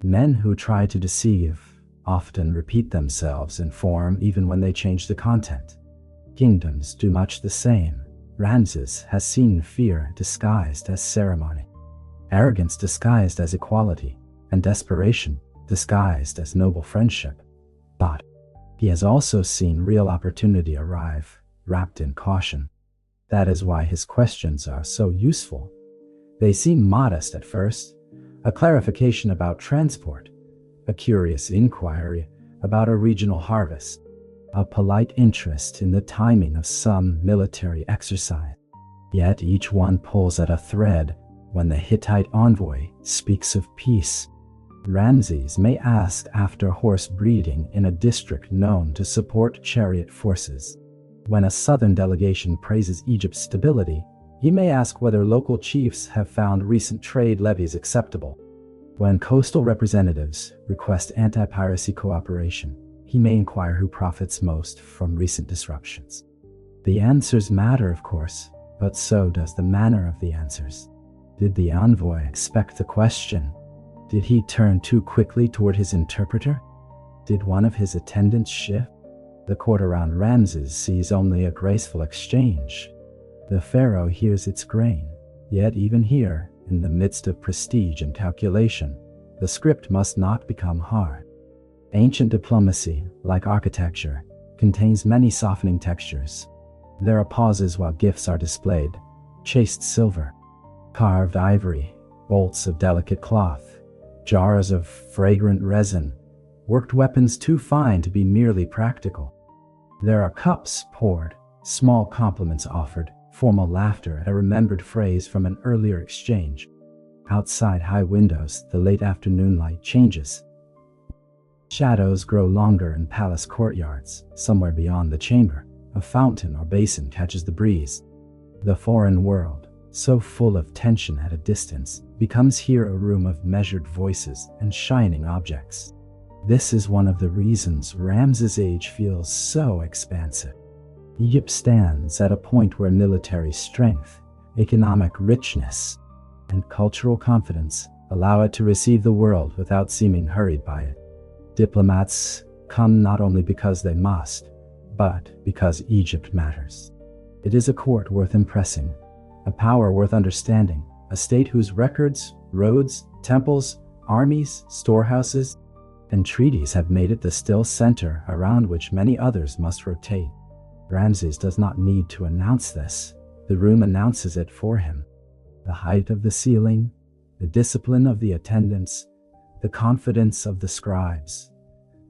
Men who try to deceive often repeat themselves in form even when they change the content. Kingdoms do much the same. Ramses has seen fear disguised as ceremony, arrogance disguised as equality, and desperation disguised as noble friendship. But he has also seen real opportunity arrive, wrapped in caution. That is why his questions are so useful. They seem modest at first, a clarification about transport, a curious inquiry about a regional harvest, a polite interest in the timing of some military exercise. Yet each one pulls at a thread when the Hittite envoy speaks of peace. Ramses may ask after horse breeding in a district known to support chariot forces. When a southern delegation praises Egypt's stability, he may ask whether local chiefs have found recent trade levies acceptable. When coastal representatives request anti-piracy cooperation, he may inquire who profits most from recent disruptions. The answers matter, of course, but so does the manner of the answers. Did the envoy expect the question? Did he turn too quickly toward his interpreter? Did one of his attendants shift? The court around Ramses sees only a graceful exchange. The pharaoh hears its grain. Yet even here, in the midst of prestige and calculation, the script must not become hard. Ancient diplomacy, like architecture, contains many softening textures. There are pauses while gifts are displayed, chased silver, carved ivory, bolts of delicate cloth, jars of fragrant resin, worked weapons too fine to be merely practical. There are cups poured, small compliments offered, formal laughter at a remembered phrase from an earlier exchange. Outside high windows, the late afternoon light changes. Shadows grow longer in palace courtyards. Somewhere beyond the chamber, a fountain or basin catches the breeze. The foreign world, so full of tension at a distance, becomes here a room of measured voices and shining objects. This is one of the reasons Ramses' age feels so expansive. Egypt stands at a point where military strength, economic richness, and cultural confidence allow it to receive the world without seeming hurried by it. Diplomats come not only because they must, but because Egypt matters. It is a court worth impressing, a power worth understanding, a state whose records, roads, temples, armies, storehouses, and treaties have made it the still center around which many others must rotate. Ramses does not need to announce this. The room announces it for him. The height of the ceiling, the discipline of the attendants, the confidence of the scribes,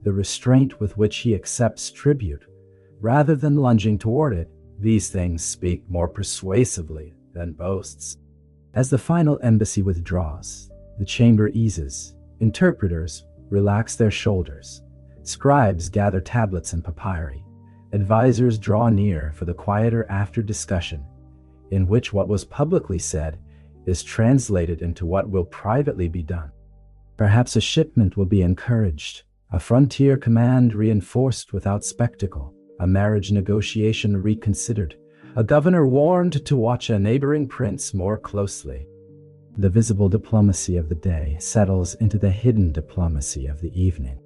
the restraint with which he accepts tribute, rather than lunging toward it. These things speak more persuasively than boasts. As the final embassy withdraws, the chamber eases, interpreters relax their shoulders, scribes gather tablets and papyri, advisors draw near for the quieter after discussion, in which what was publicly said is translated into what will privately be done. Perhaps a shipment will be encouraged, a frontier command reinforced without spectacle, a marriage negotiation reconsidered, a governor warned to watch a neighboring prince more closely. The visible diplomacy of the day settles into the hidden diplomacy of the evening.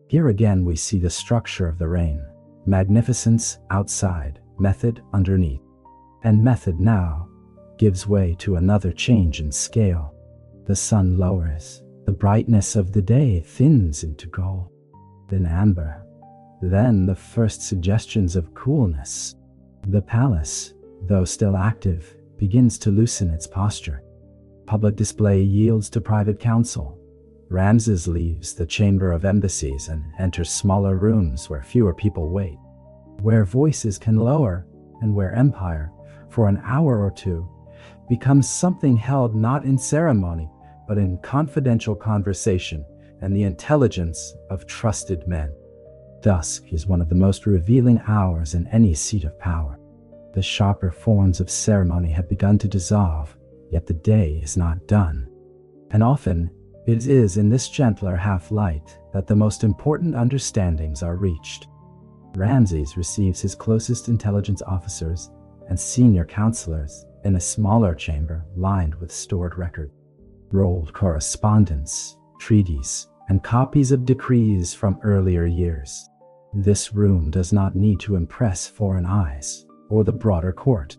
Here again we see the structure of the reign: magnificence outside, method underneath. And method now gives way to another change in scale. The sun lowers, the brightness of the day thins into gold, then amber, then the first suggestions of coolness. The palace, though still active, begins to loosen its posture. Public display yields to private counsel. Ramses leaves the chamber of embassies and enters smaller rooms where fewer people wait, where voices can lower, and where empire, for an hour or two, becomes something held not in ceremony, but in confidential conversation and the intelligence of trusted men. Dusk is one of the most revealing hours in any seat of power. The sharper forms of ceremony have begun to dissolve, yet the day is not done. And often, it is in this gentler half-light that the most important understandings are reached. Ramses receives his closest intelligence officers and senior counselors in a smaller chamber lined with stored records, rolled correspondence, treaties, and copies of decrees from earlier years. This room does not need to impress foreign eyes or the broader court.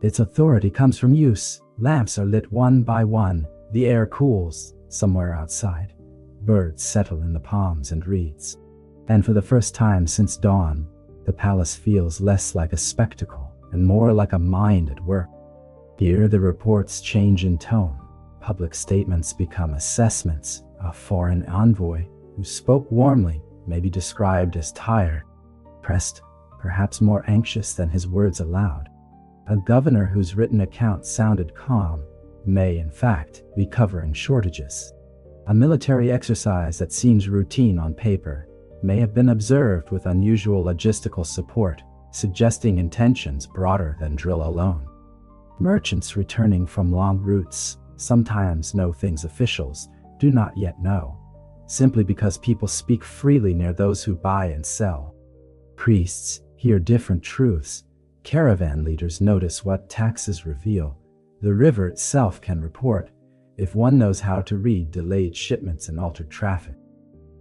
Its authority comes from use. Lamps are lit one by one, the air cools somewhere outside, birds settle in the palms and reeds. And for the first time since dawn, the palace feels less like a spectacle and more like a mind at work. Here the reports change in tone. Public statements become assessments. A foreign envoy who spoke warmly may be described as tired, pressed, perhaps more anxious than his words allowed. A governor whose written account sounded calm may, in fact, be covering shortages. A military exercise that seems routine on paper may have been observed with unusual logistical support, suggesting intentions broader than drill alone. Merchants returning from long routes sometimes know things officials do not yet know, simply because people speak freely near those who buy and sell. Priests hear different truths. Caravan leaders notice what taxes reveal. The river itself can report, if one knows how to read delayed shipments and altered traffic.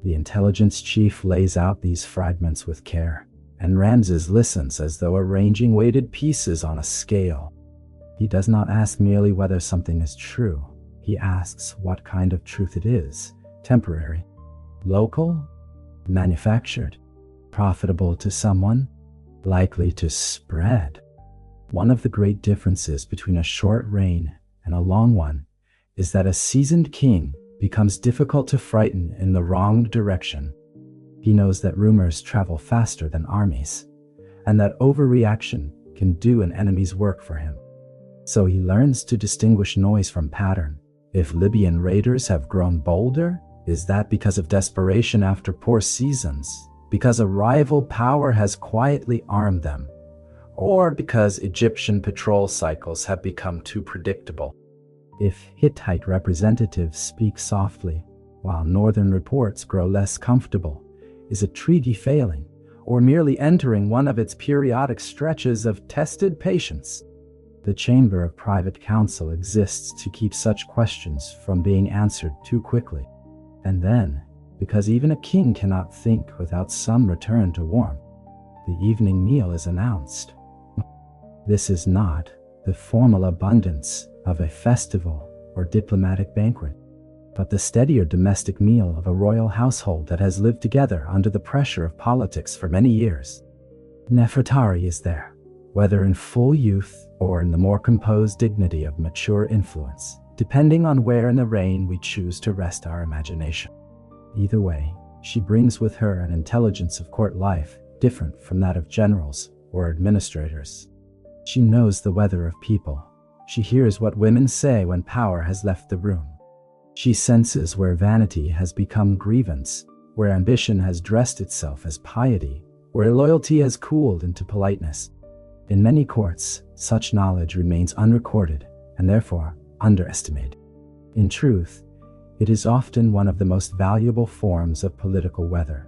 The intelligence chief lays out these fragments with care, and Ramses listens as though arranging weighted pieces on a scale. He does not ask merely whether something is true. He asks what kind of truth it is: temporary, local, manufactured, profitable to someone, likely to spread. One of the great differences between a short reign and a long one is that a seasoned king becomes difficult to frighten in the wrong direction. He knows that rumors travel faster than armies, and that overreaction can do an enemy's work for him. So he learns to distinguish noise from pattern. If Libyan raiders have grown bolder, is that because of desperation after poor seasons, because a rival power has quietly armed them, or because Egyptian patrol cycles have become too predictable? If Hittite representatives speak softly, while northern reports grow less comfortable, is a treaty failing, or merely entering one of its periodic stretches of tested patience? The chamber of private counsel exists to keep such questions from being answered too quickly. And then, because even a king cannot think without some return to warmth, the evening meal is announced. This is not the formal abundance of a festival or diplomatic banquet, but the steadier domestic meal of a royal household that has lived together under the pressure of politics for many years. Nefertari is there, whether in full youth or in the more composed dignity of mature influence, depending on where in the reign we choose to rest our imagination. Either way, she brings with her an intelligence of court life different from that of generals or administrators. She knows the weather of people. She hears what women say when power has left the room. She senses where vanity has become grievance, where ambition has dressed itself as piety, where loyalty has cooled into politeness. In many courts, such knowledge remains unrecorded and therefore underestimated. In truth, it is often one of the most valuable forms of political weather.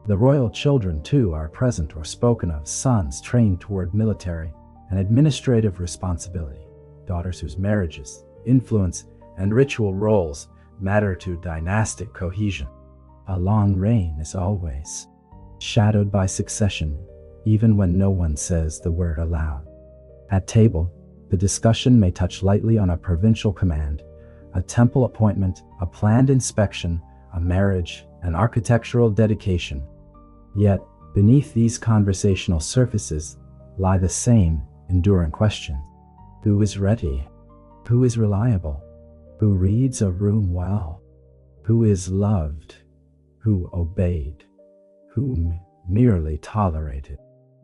The royal children, too, are present or spoken of, sons trained toward military and administrative responsibility, daughters whose marriages, influence, and ritual roles matter to dynastic cohesion. A long reign is always shadowed by succession, even when no one says the word aloud. At table, the discussion may touch lightly on a provincial command, a temple appointment, a planned inspection, a marriage, an architectural dedication. Yet, beneath these conversational surfaces lie the same enduring questions. Who is ready? Who is reliable? Who reads a room well? Who is loved? Who obeyed? Who merely tolerated?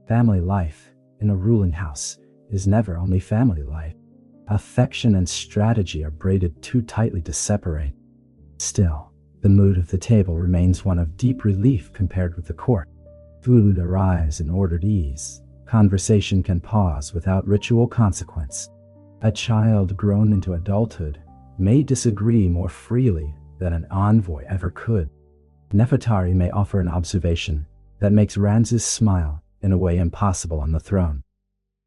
Family life in a ruling house is never only family life. Affection and strategy are braided too tightly to separate. Still, the mood of the table remains one of deep relief compared with the court. Food arrives in ordered ease. Conversation can pause without ritual consequence. A child grown into adulthood may disagree more freely than an envoy ever could. Nefertari may offer an observation that makes Ramses smile in a way impossible on the throne.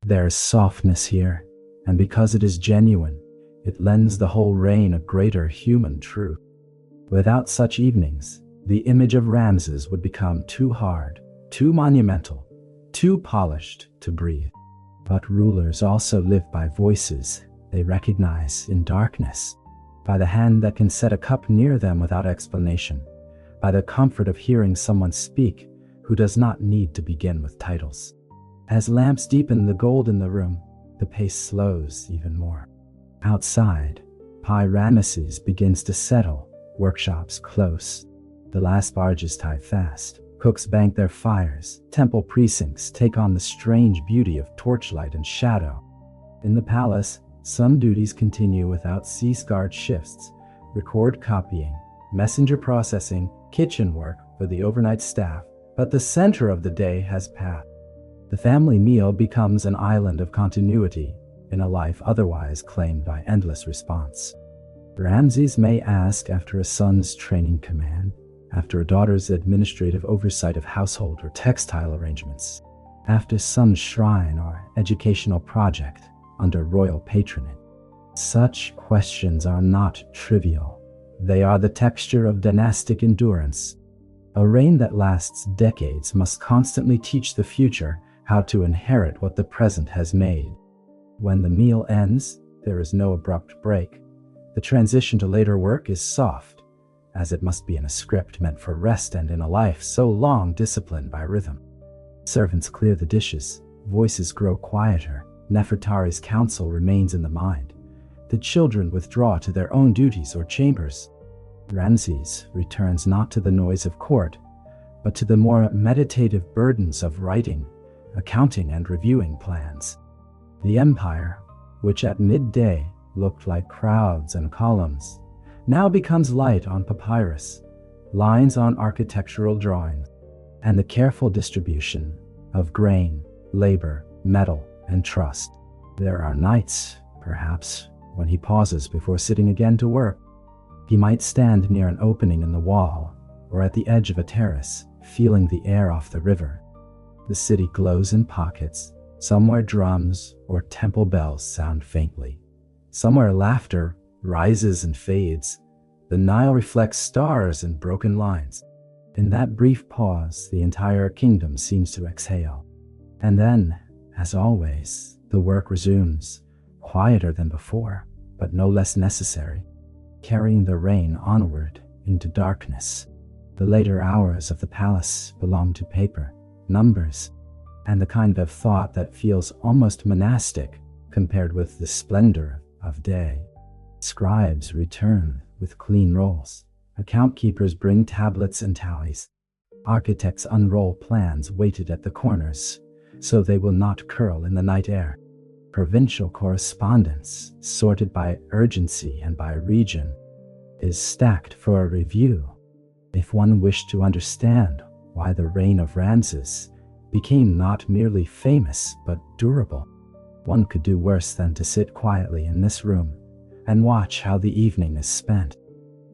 There is softness here, and because it is genuine, it lends the whole reign a greater human truth. Without such evenings, the image of Ramses would become too hard, too monumental, too polished to breathe. But rulers also live by voices they recognize in darkness, by the hand that can set a cup near them without explanation, by the comfort of hearing someone speak who does not need to begin with titles. As lamps deepen the gold in the room, the pace slows even more. Outside, Pi-Ramesses begins to settle, workshops close. The last barges tie fast. Cooks bank their fires. Temple precincts take on the strange beauty of torchlight and shadow. In the palace, some duties continue without cease-guard shifts: record copying, messenger processing, kitchen work for the overnight staff. But the center of the day has passed. The family meal becomes an island of continuity in a life otherwise claimed by endless response. Ramses may ask after a son's training command, after a daughter's administrative oversight of household or textile arrangements, after some shrine or educational project under royal patronage. Such questions are not trivial. They are the texture of dynastic endurance. A reign that lasts decades must constantly teach the future how to inherit what the present has made. When the meal ends, there is no abrupt break. The transition to later work is soft, as it must be in a script meant for rest and in a life so long disciplined by rhythm. Servants clear the dishes, voices grow quieter, Nefertari's counsel remains in the mind. The children withdraw to their own duties or chambers. Ramses returns not to the noise of court, but to the more meditative burdens of writing, accounting, and reviewing plans. The empire, which at midday looked like crowds and columns, now becomes light on papyrus, lines on architectural drawings, and the careful distribution of grain, labor, metal, and trust. There are nights, perhaps, when he pauses before sitting again to work. He might stand near an opening in the wall or at the edge of a terrace, feeling the air off the river. The city glows in pockets. Somewhere drums or temple bells sound faintly. Somewhere laughter rises and fades. The Nile reflects stars and broken lines. In that brief pause, the entire kingdom seems to exhale. And then, as always, the work resumes, quieter than before, but no less necessary, carrying the reign onward into darkness. The later hours of the palace belong to paper, numbers, and the kind of thought that feels almost monastic compared with the splendor of day. Scribes return with clean rolls. Account keepers bring tablets and tallies. Architects unroll plans weighted at the corners, so they will not curl in the night air. Provincial correspondence, sorted by urgency and by region, is stacked for a review. If one wished to understand why the reign of Ramses became not merely famous but durable, one could do worse than to sit quietly in this room and watch how the evening is spent.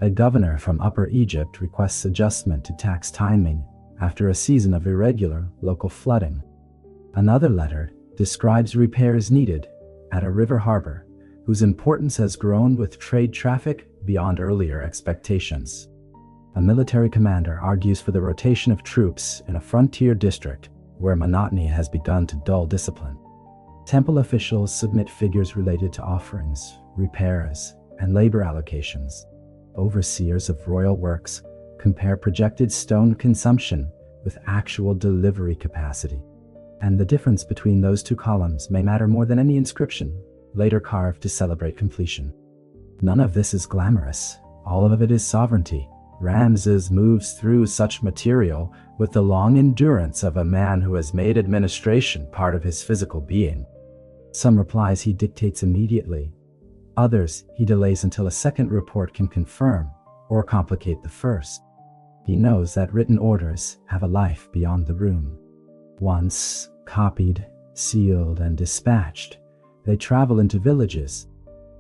A governor from Upper Egypt requests adjustment to tax timing after a season of irregular local flooding. Another letter describes repairs needed at a river harbor whose importance has grown with trade traffic beyond earlier expectations. A military commander argues for the rotation of troops in a frontier district where monotony has begun to dull discipline. Temple officials submit figures related to offerings, repairs, and labor allocations. Overseers of royal works compare projected stone consumption with actual delivery capacity. And the difference between those two columns may matter more than any inscription later carved to celebrate completion. None of this is glamorous. All of it is sovereignty. Ramses moves through such material with the long endurance of a man who has made administration part of his physical being. Some replies he dictates immediately. Others he delays until a second report can confirm or complicate the first. He knows that written orders have a life beyond the room. Once copied, sealed, and dispatched, they travel into villages,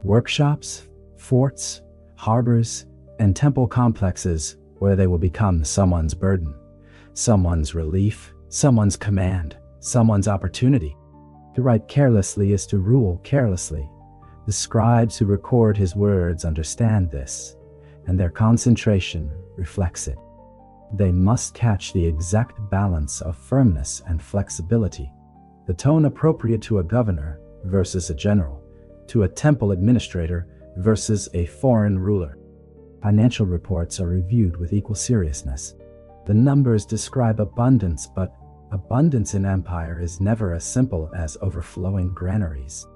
workshops, forts, harbors, and temple complexes where they will become someone's burden, someone's relief, someone's command, someone's opportunity. To write carelessly is to rule carelessly. The scribes who record his words understand this, and their concentration reflects it. They must catch the exact balance of firmness and flexibility, the tone appropriate to a governor versus a general, to a temple administrator versus a foreign ruler. Financial reports are reviewed with equal seriousness. The numbers describe abundance, but abundance in empire is never as simple as overflowing granaries.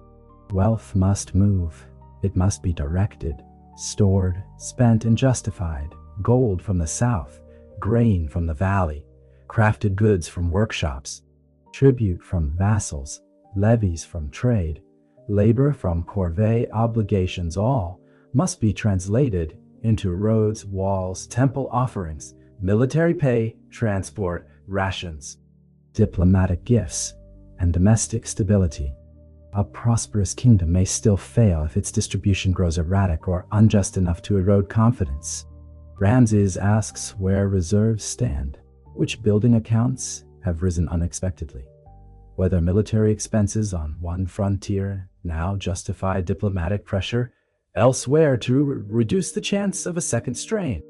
Wealth must move. It must be directed, stored, spent, and justified. Gold from the south, grain from the valley, crafted goods from workshops, tribute from vassals, levies from trade, labor from corvée obligations, all must be translated into roads, walls, temple offerings, military pay, transport, rations, diplomatic gifts, and domestic stability. A prosperous kingdom may still fail if its distribution grows erratic or unjust enough to erode confidence. Ramses asks where reserves stand, which building accounts have risen unexpectedly, whether military expenses on one frontier now justify diplomatic pressure elsewhere to reduce the chance of a second strain.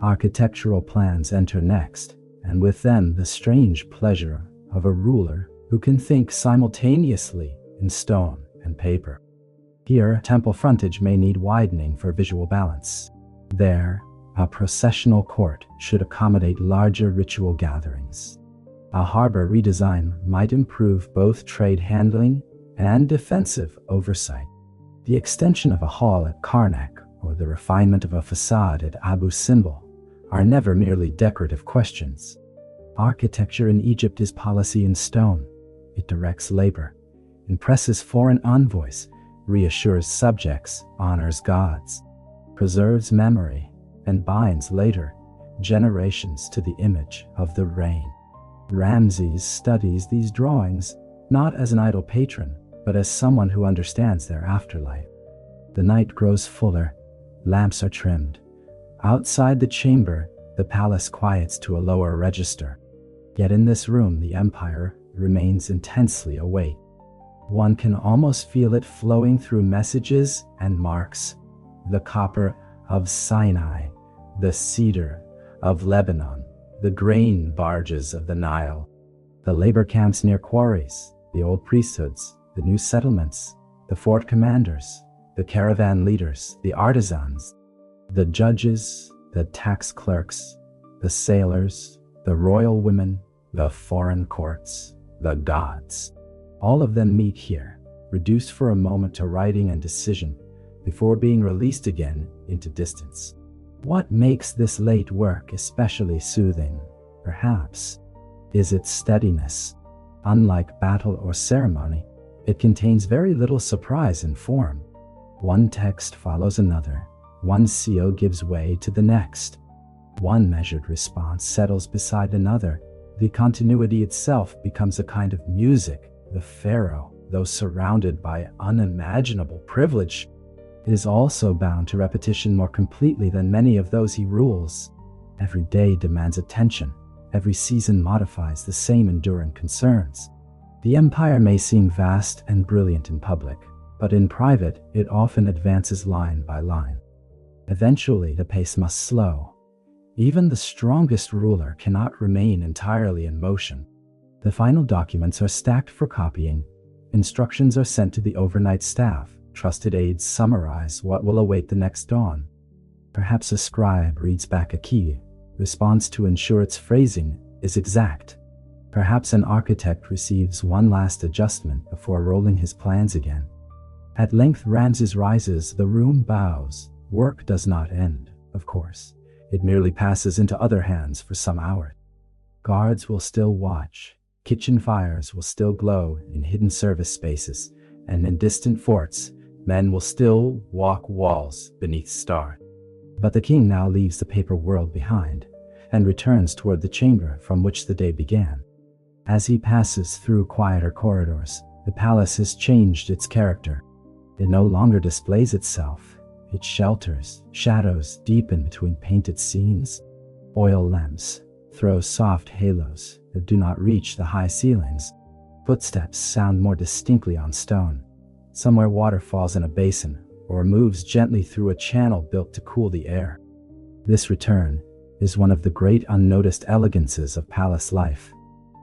Architectural plans enter next, and with them the strange pleasure of a ruler who can think simultaneously in stone and paper. Here, temple frontage may need widening for visual balance. There, a processional court should accommodate larger ritual gatherings. A harbor redesign might improve both trade handling and defensive oversight. The extension of a hall at Karnak or the refinement of a facade at Abu Simbel are never merely decorative questions. Architecture in Egypt is policy in stone. It directs labor, impresses foreign envoys, reassures subjects, honors gods, preserves memory, and binds later generations to the image of the reign. Ramses studies these drawings not as an idle patron, but as someone who understands their afterlife. The night grows fuller, lamps are trimmed. Outside the chamber, the palace quiets to a lower register. Yet in this room, the empire remains intensely awake. One can almost feel it flowing through messages and marks. The copper of Sinai, the cedar of Lebanon, the grain barges of the Nile, the labor camps near quarries, the old priesthoods, the new settlements, the fort commanders, the caravan leaders, the artisans, the judges, the tax clerks, the sailors, the royal women, the foreign courts, the gods. All of them meet here, reduced for a moment to writing and decision, before being released again into distance. What makes this late work especially soothing, perhaps, is its steadiness. Unlike battle or ceremony, it contains very little surprise in form. One text follows another, one seal gives way to the next. One measured response settles beside another. The continuity itself becomes a kind of music. The pharaoh, though surrounded by unimaginable privilege, is also bound to repetition more completely than many of those he rules. Every day demands attention. Every season modifies the same enduring concerns. The empire may seem vast and brilliant in public, but in private it often advances line by line. Eventually the pace must slow. Even the strongest ruler cannot remain entirely in motion. The final documents are stacked for copying. Instructions are sent to the overnight staff. Trusted aides summarize what will await the next dawn. Perhaps a scribe reads back a key response to ensure its phrasing is exact. Perhaps an architect receives one last adjustment before rolling his plans again. At length Ramses rises, the room bows. Work does not end, of course. It merely passes into other hands for some hours. Guards will still watch. Kitchen fires will still glow in hidden service spaces, and in distant forts, men will still walk walls beneath stars. But the king now leaves the paper world behind and returns toward the chamber from which the day began. As he passes through quieter corridors, the palace has changed its character. It no longer displays itself. It shelters. Shadows deepen between painted scenes. Oil lamps throw soft halos that do not reach the high ceilings. Footsteps sound more distinctly on stone. Somewhere water falls in a basin or moves gently through a channel built to cool the air. This return is one of the great unnoticed elegances of palace life.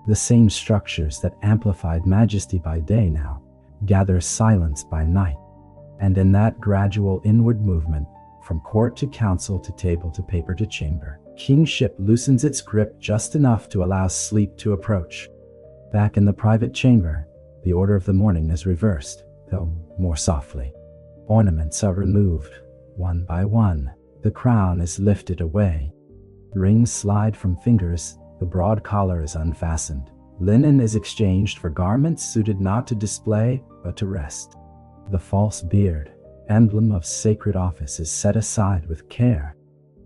The same structures that amplified majesty by day now gather silence by night. And in that gradual inward movement, from court to council to table to paper to chamber, kingship loosens its grip just enough to allow sleep to approach. Back in the private chamber, the order of the morning is reversed, though more softly. Ornaments are removed, one by one. The crown is lifted away. Rings slide from fingers. The broad collar is unfastened. Linen is exchanged for garments suited not to display, but to rest. The false beard, emblem of sacred office, is set aside with care.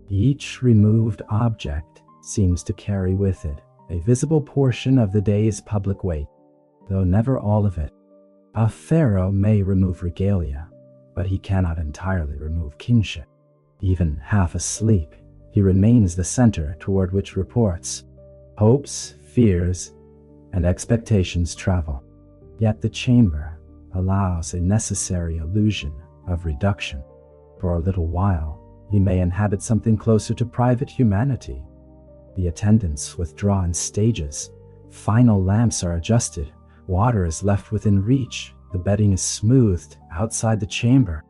Each removed object seems to carry with it a visible portion of the day's public weight, though never all of it. A pharaoh may remove regalia, but he cannot entirely remove kingship. Even half asleep, he remains the center toward which reports, hopes, fears, and expectations travel. Yet the chamber allows a necessary illusion of reduction. For a little while, he may inhabit something closer to private humanity. The attendants withdraw in stages. Final lamps are adjusted. Water is left within reach. The bedding is smoothed outside the chamber.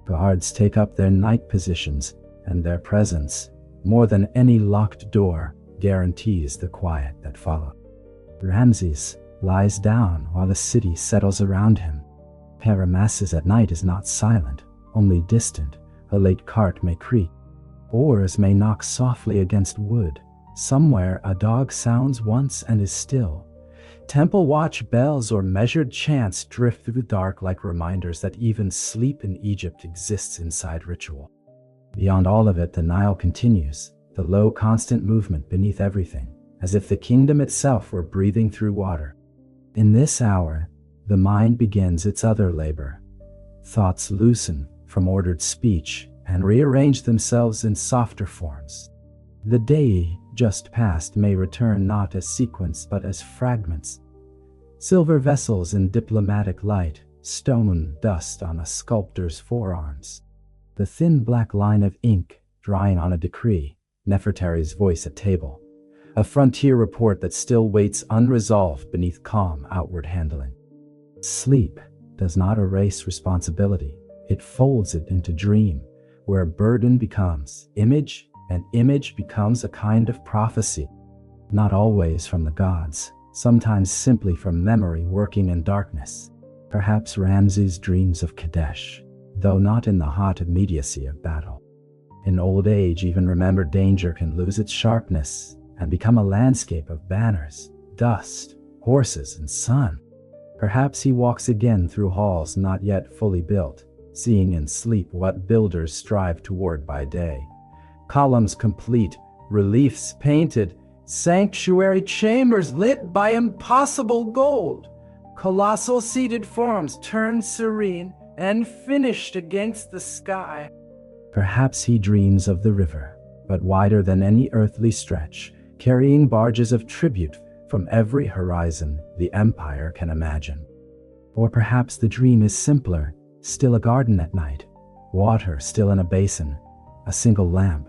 Guards take up their night positions, and their presence, more than any locked door, guarantees the quiet that follows. Ramses lies down while the city settles around him. Pi-Ramesses at night is not silent, only distant. A late cart may creak. Oars may knock softly against wood. Somewhere a dog sounds once and is still. Temple watch bells or measured chants drift through the dark like reminders that even sleep in Egypt exists inside ritual. Beyond all of it, the Nile continues, the low constant movement beneath everything, as if the kingdom itself were breathing through water. In this hour, the mind begins its other labor. Thoughts loosen from ordered speech and rearrange themselves in softer forms. The day just past may return not as sequence but as fragments. Silver vessels in diplomatic light, stone dust on a sculptor's forearms. The thin black line of ink drying on a decree, Nefertari's voice at table. A frontier report that still waits unresolved beneath calm outward handling. Sleep does not erase responsibility. It folds it into dream, where burden becomes image, and image becomes a kind of prophecy. Not always from the gods, sometimes simply from memory working in darkness. Perhaps Ramses dreams of Kadesh, though not in the hot immediacy of battle. In old age, even remembered danger can lose its sharpness and become a landscape of banners, dust, horses, and sun. Perhaps he walks again through halls not yet fully built, seeing in sleep what builders strive toward by day. Columns complete, reliefs painted, sanctuary chambers lit by impossible gold, colossal seated forms turned serene and finished against the sky. Perhaps he dreams of the river, but wider than any earthly stretch, carrying barges of tribute from every horizon the empire can imagine. Or perhaps the dream is simpler, still a garden at night, water still in a basin, a single lamp,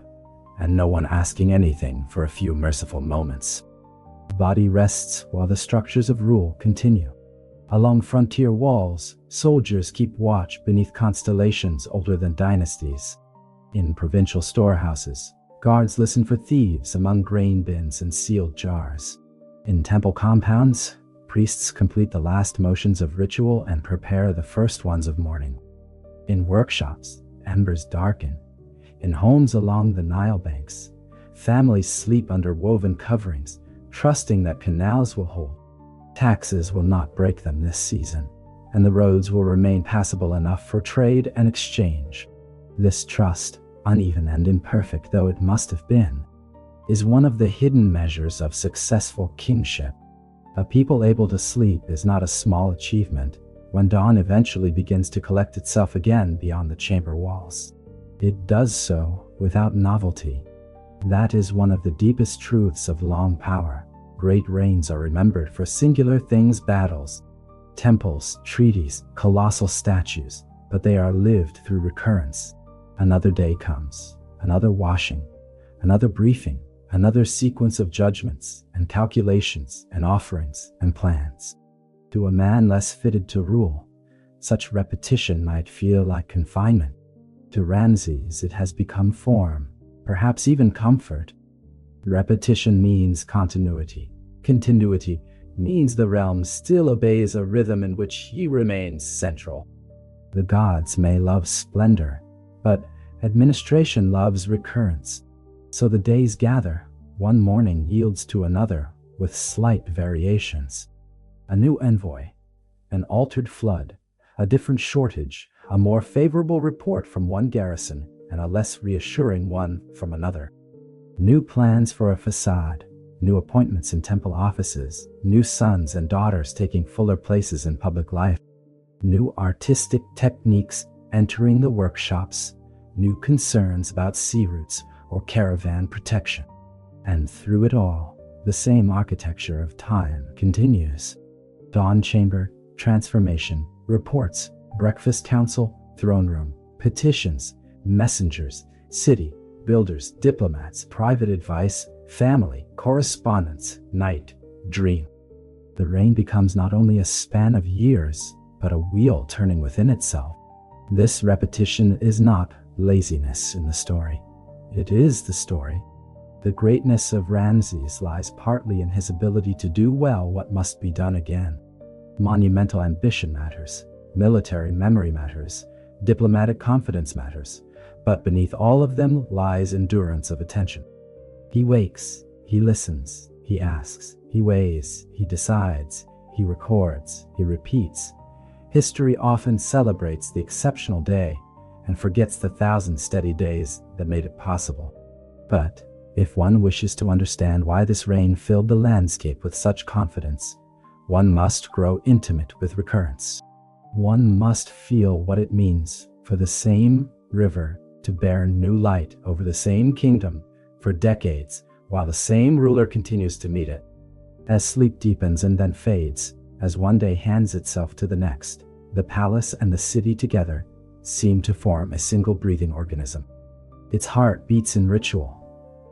and no one asking anything for a few merciful moments. The body rests while the structures of rule continue. Along frontier walls, soldiers keep watch beneath constellations older than dynasties. In provincial storehouses, guards listen for thieves among grain bins and sealed jars. In temple compounds, priests complete the last motions of ritual and prepare the first ones of mourning. In workshops, embers darken. In homes along the Nile banks, families sleep under woven coverings, trusting that canals will hold. Taxes will not break them this season, and the roads will remain passable enough for trade and exchange. This trust, uneven and imperfect though it must have been, is one of the hidden measures of successful kingship. A people able to sleep is not a small achievement when dawn eventually begins to collect itself again beyond the chamber walls. It does so without novelty. That is one of the deepest truths of long power. Great reigns are remembered for singular things, battles, temples, treaties, colossal statues, but they are lived through recurrence. Another day comes, another washing, another briefing, another sequence of judgments and calculations and offerings and plans. To a man less fitted to rule, such repetition might feel like confinement. To Ramses, it has become form, perhaps even comfort. Repetition means continuity. Continuity means the realm still obeys a rhythm in which he remains central. The gods may love splendor, but administration loves recurrence. So the days gather, one morning yields to another with slight variations. A new envoy, an altered flood, a different shortage, a more favorable report from one garrison and a less reassuring one from another. New plans for a facade, new appointments in temple offices, new sons and daughters taking fuller places in public life, new artistic techniques entering the workshops, new concerns about sea routes or caravan protection. And through it all, the same architecture of time continues. Dawn chamber, transformation, reports, breakfast council, throne room, petitions, messengers, city, builders, diplomats, private advice, family, correspondence, night, dream. The reign becomes not only a span of years, but a wheel turning within itself. This repetition is not laziness in the story. It is the story. The greatness of Ramses lies partly in his ability to do well what must be done again. Monumental ambition matters, military memory matters, diplomatic confidence matters, but beneath all of them lies endurance of attention. He wakes, he listens, he asks, he weighs, he decides, he records, he repeats. History often celebrates the exceptional day and forgets the 1,000 steady days that made it possible. But if one wishes to understand why this reign filled the landscape with such confidence, one must grow intimate with recurrence. One must feel what it means for the same river to bear new light over the same kingdom for decades, while the same ruler continues to meet it. As sleep deepens and then fades, as one day hands itself to the next, the palace and the city together seem to form a single breathing organism. Its heart beats in ritual,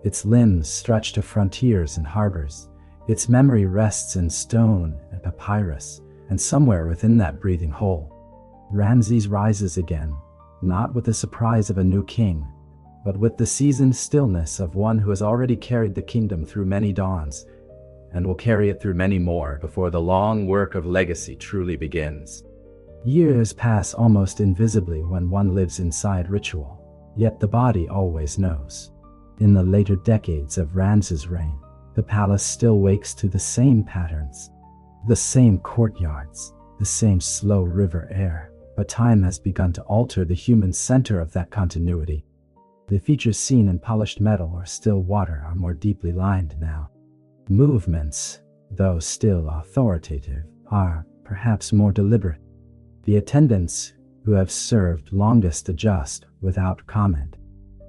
its limbs stretch to frontiers and harbors, its memory rests in stone and papyrus, and somewhere within that breathing hole, Ramses rises again, not with the surprise of a new king, but with the seasoned stillness of one who has already carried the kingdom through many dawns, and will carry it through many more before the long work of legacy truly begins. Years pass almost invisibly when one lives inside ritual, yet the body always knows. In the later decades of Ramses' reign, the palace still wakes to the same patterns, the same courtyards, the same slow river air, but time has begun to alter the human center of that continuity. The features seen in polished metal or still water are more deeply lined now. Movements, though still authoritative, are perhaps more deliberate. The attendants who have served longest adjust without comment.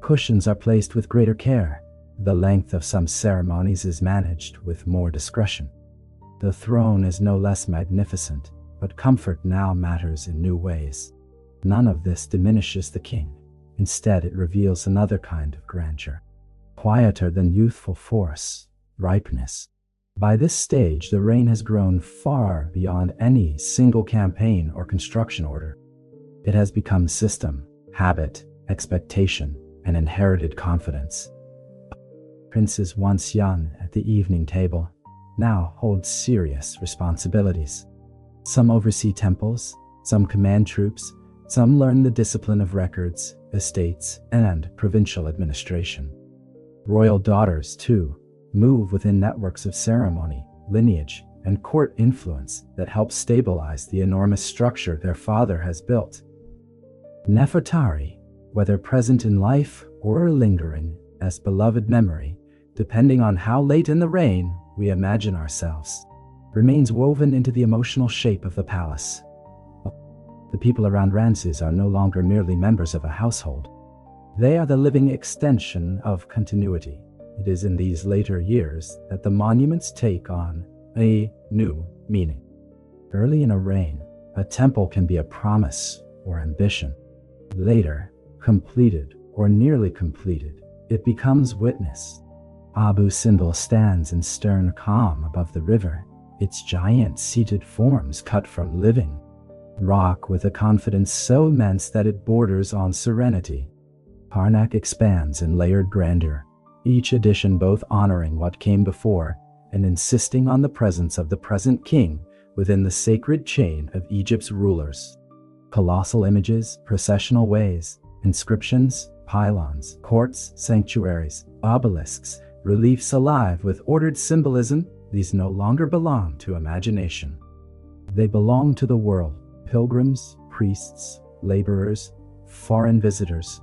Cushions are placed with greater care. The length of some ceremonies is managed with more discretion. The throne is no less magnificent, but comfort now matters in new ways. None of this diminishes the king. Instead, it reveals another kind of grandeur, quieter than youthful force, ripeness. By this stage, the reign has grown far beyond any single campaign or construction order. It has become system, habit, expectation, and inherited confidence. Princes once young at the evening table now hold serious responsibilities. Some oversee temples, some command troops, some learn the discipline of records, estates, and provincial administration. Royal daughters, too, move within networks of ceremony, lineage, and court influence that help stabilize the enormous structure their father has built. Nefertari, whether present in life or lingering as beloved memory, depending on how late in the reign we imagine ourselves, remains woven into the emotional shape of the palace. The people around Ramses are no longer merely members of a household. They are the living extension of continuity. It is in these later years that the monuments take on a new meaning. Early in a reign, a temple can be a promise or ambition. Later, completed or nearly completed, it becomes witness. Abu Simbel stands in stern calm above the river, its giant seated forms cut from living rock with a confidence so immense that it borders on serenity. Karnak expands in layered grandeur, each edition both honoring what came before and insisting on the presence of the present king within the sacred chain of Egypt's rulers. Colossal images, processional ways, inscriptions, pylons, courts, sanctuaries, obelisks, reliefs alive with ordered symbolism, these no longer belong to imagination. They belong to the world. Pilgrims, priests, laborers, foreign visitors,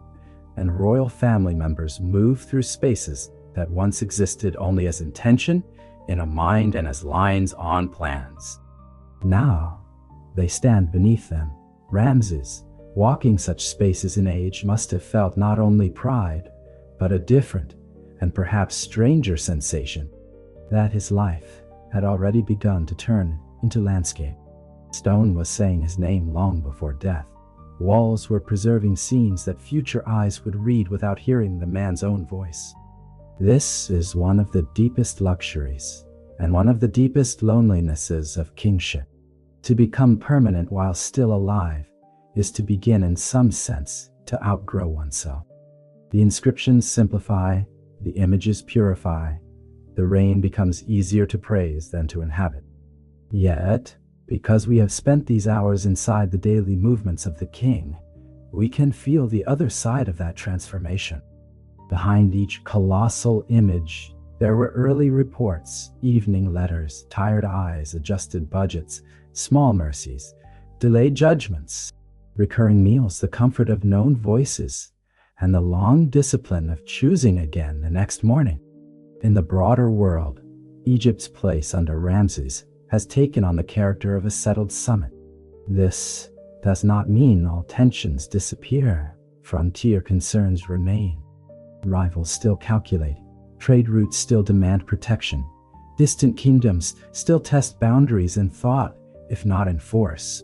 and royal family members move through spaces that once existed only as intention in a mind and as lines on plans. Now, they stand beneath them. Ramses, walking such spaces in age, must have felt not only pride, but a different and perhaps stranger sensation that his life had already begun to turn into landscape. Stone was saying his name long before death. Walls were preserving scenes that future eyes would read without hearing the man's own voice. This is one of the deepest luxuries and one of the deepest lonelinesses of kingship. To become permanent while still alive is to begin in some sense to outgrow oneself. The inscriptions simplify, the images purify, the reign becomes easier to praise than to inhabit. Yet, because we have spent these hours inside the daily movements of the king, we can feel the other side of that transformation. Behind each colossal image, there were early reports, evening letters, tired eyes, adjusted budgets, small mercies, delayed judgments, recurring meals, the comfort of known voices, and the long discipline of choosing again the next morning. In the broader world, Egypt's place under Ramses has taken on the character of a settled summit. This does not mean all tensions disappear. Frontier concerns remain. Rivals still calculate. Trade routes still demand protection. Distant kingdoms still test boundaries in thought, if not in force.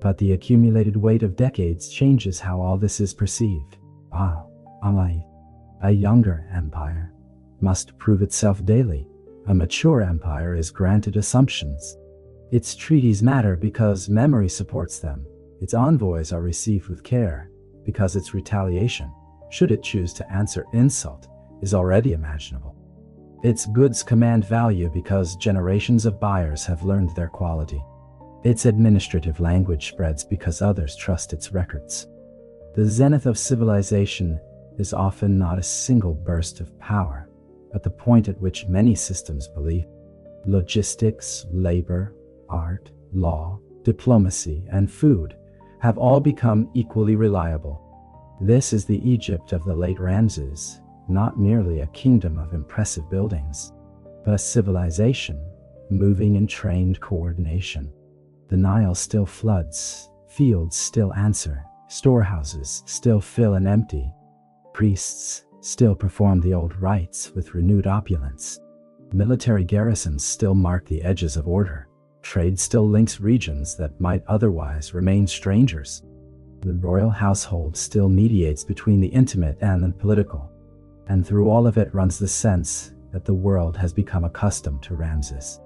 But the accumulated weight of decades changes how all this is perceived. A younger empire must prove itself daily. A mature empire is granted assumptions. Its treaties matter because memory supports them. Its envoys are received with care because its retaliation, should it choose to answer insult, is already imaginable. Its goods command value because generations of buyers have learned their quality. Its administrative language spreads because others trust its records. The zenith of civilization is often not a single burst of power, but the point at which many systems believe. Logistics, labor, art, law, diplomacy, and food have all become equally reliable. This is the Egypt of the late Ramses, not merely a kingdom of impressive buildings, but a civilization moving in trained coordination. The Nile still floods, fields still answer, storehouses still fill and empty, priests still perform the old rites with renewed opulence, military garrisons still mark the edges of order, trade still links regions that might otherwise remain strangers. The royal household still mediates between the intimate and the political, and through all of it runs the sense that the world has become accustomed to Ramses.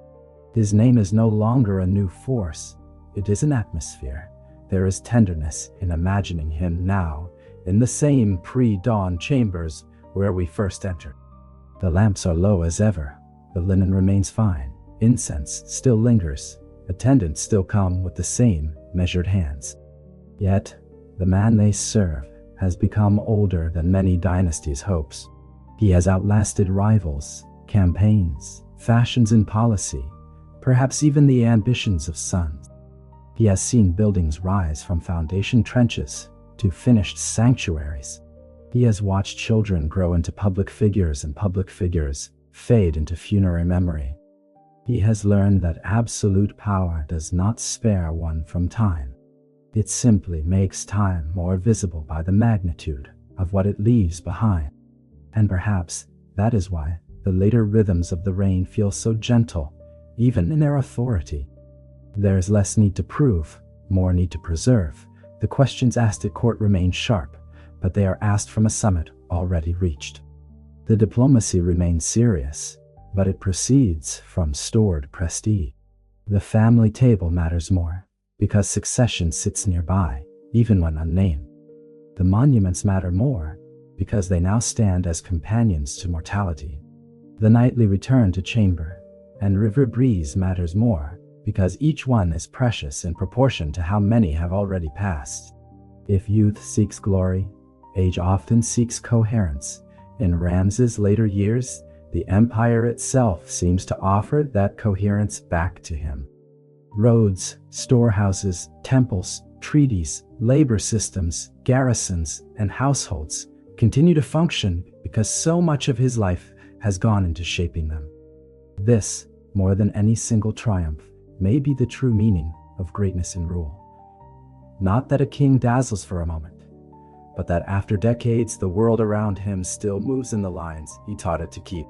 His name is no longer a new force, it is an atmosphere. There is tenderness in imagining him now in the same pre-dawn chambers where we first entered. The lamps are low as ever, the linen remains fine, incense still lingers, attendants still come with the same measured hands. Yet, the man they serve has become older than many dynasties' hopes. He has outlasted rivals, campaigns, fashions in policy, perhaps even the ambitions of sons. He has seen buildings rise from foundation trenches to finished sanctuaries. He has watched children grow into public figures and public figures fade into funerary memory. He has learned that absolute power does not spare one from time. It simply makes time more visible by the magnitude of what it leaves behind. And perhaps that is why the later rhythms of the reign feel so gentle, even in their authority. There is less need to prove, more need to preserve. The questions asked at court remain sharp, but they are asked from a summit already reached. The diplomacy remains serious, but it proceeds from stored prestige. The family table matters more, because succession sits nearby, even when unnamed. The monuments matter more, because they now stand as companions to mortality. The nightly return to chamber and river breeze matters more, because each one is precious in proportion to how many have already passed. If youth seeks glory, age often seeks coherence. In Ramses' later years, the empire itself seems to offer that coherence back to him. Roads, storehouses, temples, treaties, labor systems, garrisons, and households continue to function because so much of his life has gone into shaping them. This, more than any single triumph, may be the true meaning of greatness in rule. Not that a king dazzles for a moment, but that after decades the world around him still moves in the lines he taught it to keep.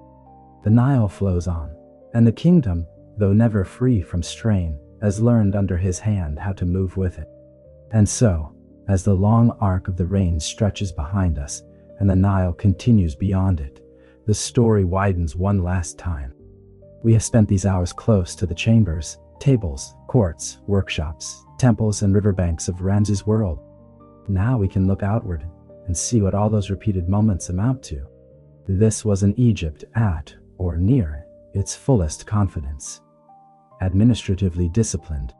The Nile flows on, and the kingdom, though never free from strain, has learned under his hand how to move with it. And so, as the long arc of the reign stretches behind us and the Nile continues beyond it, the story widens one last time. We have spent these hours close to the chambers, tables, courts, workshops, temples, and riverbanks of Ramses' world. Now we can look outward and see what all those repeated moments amount to. This was an Egypt at, or near, its fullest confidence. Administratively disciplined,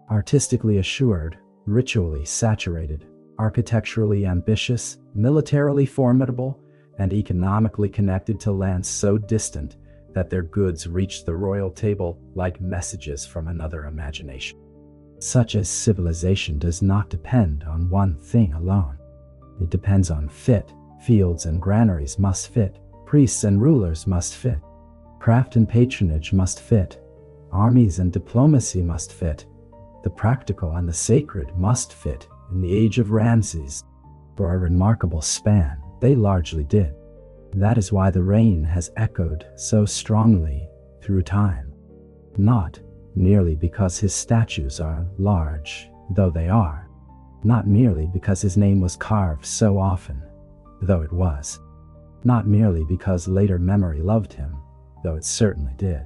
artistically assured, ritually saturated, architecturally ambitious, militarily formidable, and economically connected to lands so distant that their goods reached the royal table like messages from another imagination. Such a civilization does not depend on one thing alone. It depends on fit. Fields and granaries must fit. Priests and rulers must fit. Craft and patronage must fit. Armies and diplomacy must fit. The practical and the sacred must fit in the age of Ramses. For a remarkable span, they largely did. That is why the reign has echoed so strongly through time. Not merely because his statues are large, though they are. Not merely because his name was carved so often, though it was. Not merely because later memory loved him, though it certainly did.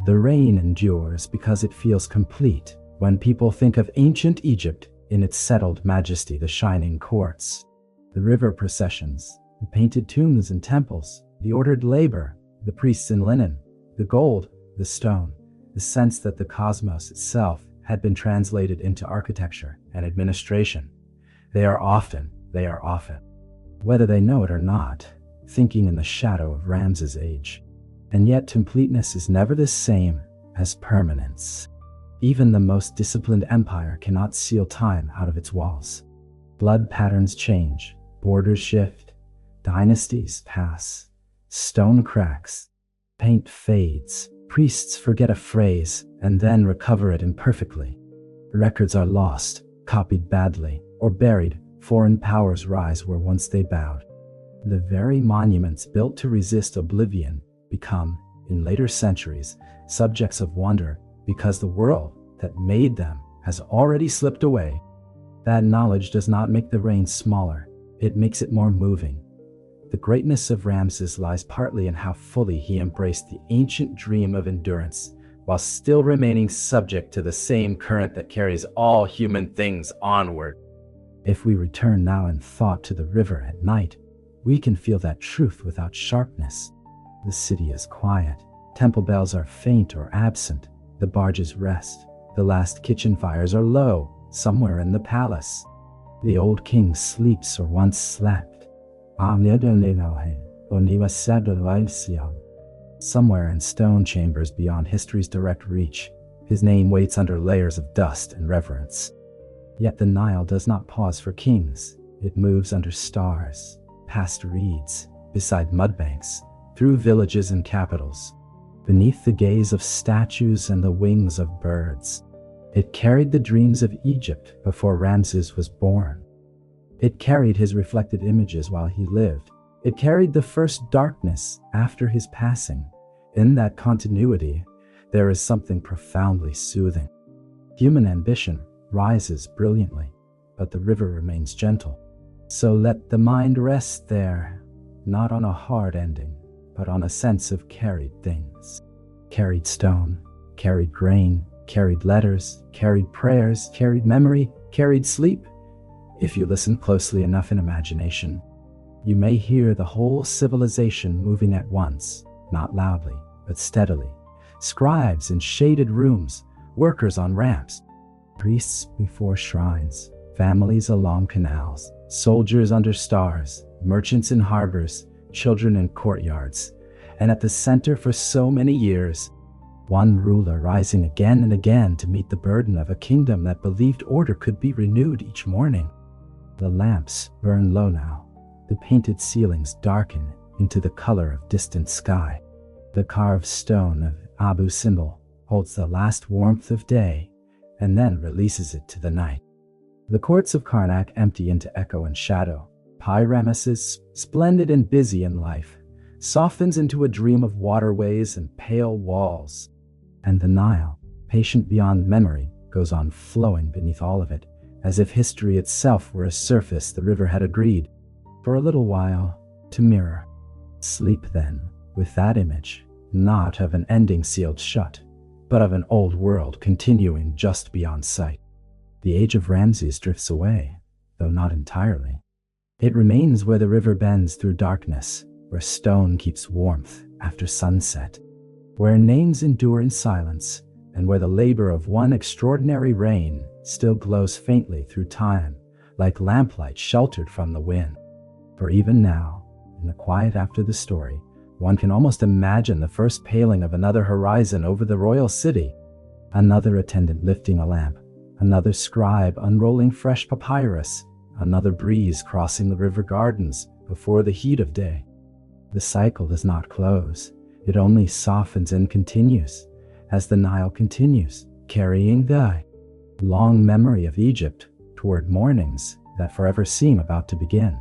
The reign endures because it feels complete when people think of ancient Egypt in its settled majesty, the shining courts, the river processions, the painted tombs and temples, the ordered labor, the priests in linen, the gold, the stone, the sense that the cosmos itself had been translated into architecture and administration. They are often, whether they know it or not, thinking in the shadow of Ramses' age. And yet completeness is never the same as permanence. Even the most disciplined empire cannot seal time out of its walls. Blood patterns change, borders shift, dynasties pass, stone cracks, paint fades, priests forget a phrase and then recover it imperfectly. Records are lost, copied badly, or buried. Foreign powers rise where once they bowed. The very monuments built to resist oblivion become, in later centuries, subjects of wonder because the world that made them has already slipped away. That knowledge does not make the reign smaller, it makes it more moving. The greatness of Ramses lies partly in how fully he embraced the ancient dream of endurance, while still remaining subject to the same current that carries all human things onward. If we return now in thought to the river at night, we can feel that truth without sharpness. The city is quiet, temple bells are faint or absent, the barges rest, the last kitchen fires are low, somewhere in the palace. The old king sleeps or once slept. Somewhere in stone chambers beyond history's direct reach, his name waits under layers of dust and reverence. Yet the Nile does not pause for kings. It moves under stars, past reeds, beside mudbanks, through villages and capitals, beneath the gaze of statues and the wings of birds. It carried the dreams of Egypt before Ramses was born. It carried his reflected images while he lived. It carried the first darkness after his passing. In that continuity, there is something profoundly soothing. Human ambition rises brilliantly, but the river remains gentle. So let the mind rest there, not on a hard ending, but on a sense of carried things. Carried stone, carried grain, carried letters, carried prayers, carried memory, carried sleep. If you listen closely enough in imagination, you may hear the whole civilization moving at once, not loudly, but steadily. Scribes in shaded rooms, workers on ramps, priests before shrines, families along canals, soldiers under stars, merchants in harbors, children in courtyards, and at the center for so many years, one ruler rising again and again to meet the burden of a kingdom that believed order could be renewed each morning. The lamps burn low now, the painted ceilings darken into the color of distant sky. The carved stone of Abu Simbel holds the last warmth of day and then releases it to the night. The courts of Karnak empty into echo and shadow. Pi-Ramesses, splendid and busy in life, softens into a dream of waterways and pale walls. And the Nile, patient beyond memory, goes on flowing beneath all of it, as if history itself were a surface the river had agreed, for a little while, to mirror. Sleep then, with that image, not of an ending sealed shut, but of an old world continuing just beyond sight. The age of Ramses drifts away, though not entirely. It remains where the river bends through darkness, where stone keeps warmth after sunset, where names endure in silence, and where the labor of one extraordinary reign still glows faintly through time, like lamplight sheltered from the wind. For even now, in the quiet after the story, one can almost imagine the first paling of another horizon over the royal city, another attendant lifting a lamp, another scribe unrolling fresh papyrus, another breeze crossing the river gardens before the heat of day. The cycle does not close, it only softens and continues, as the Nile continues, carrying the long memory of Egypt toward mornings that forever seem about to begin.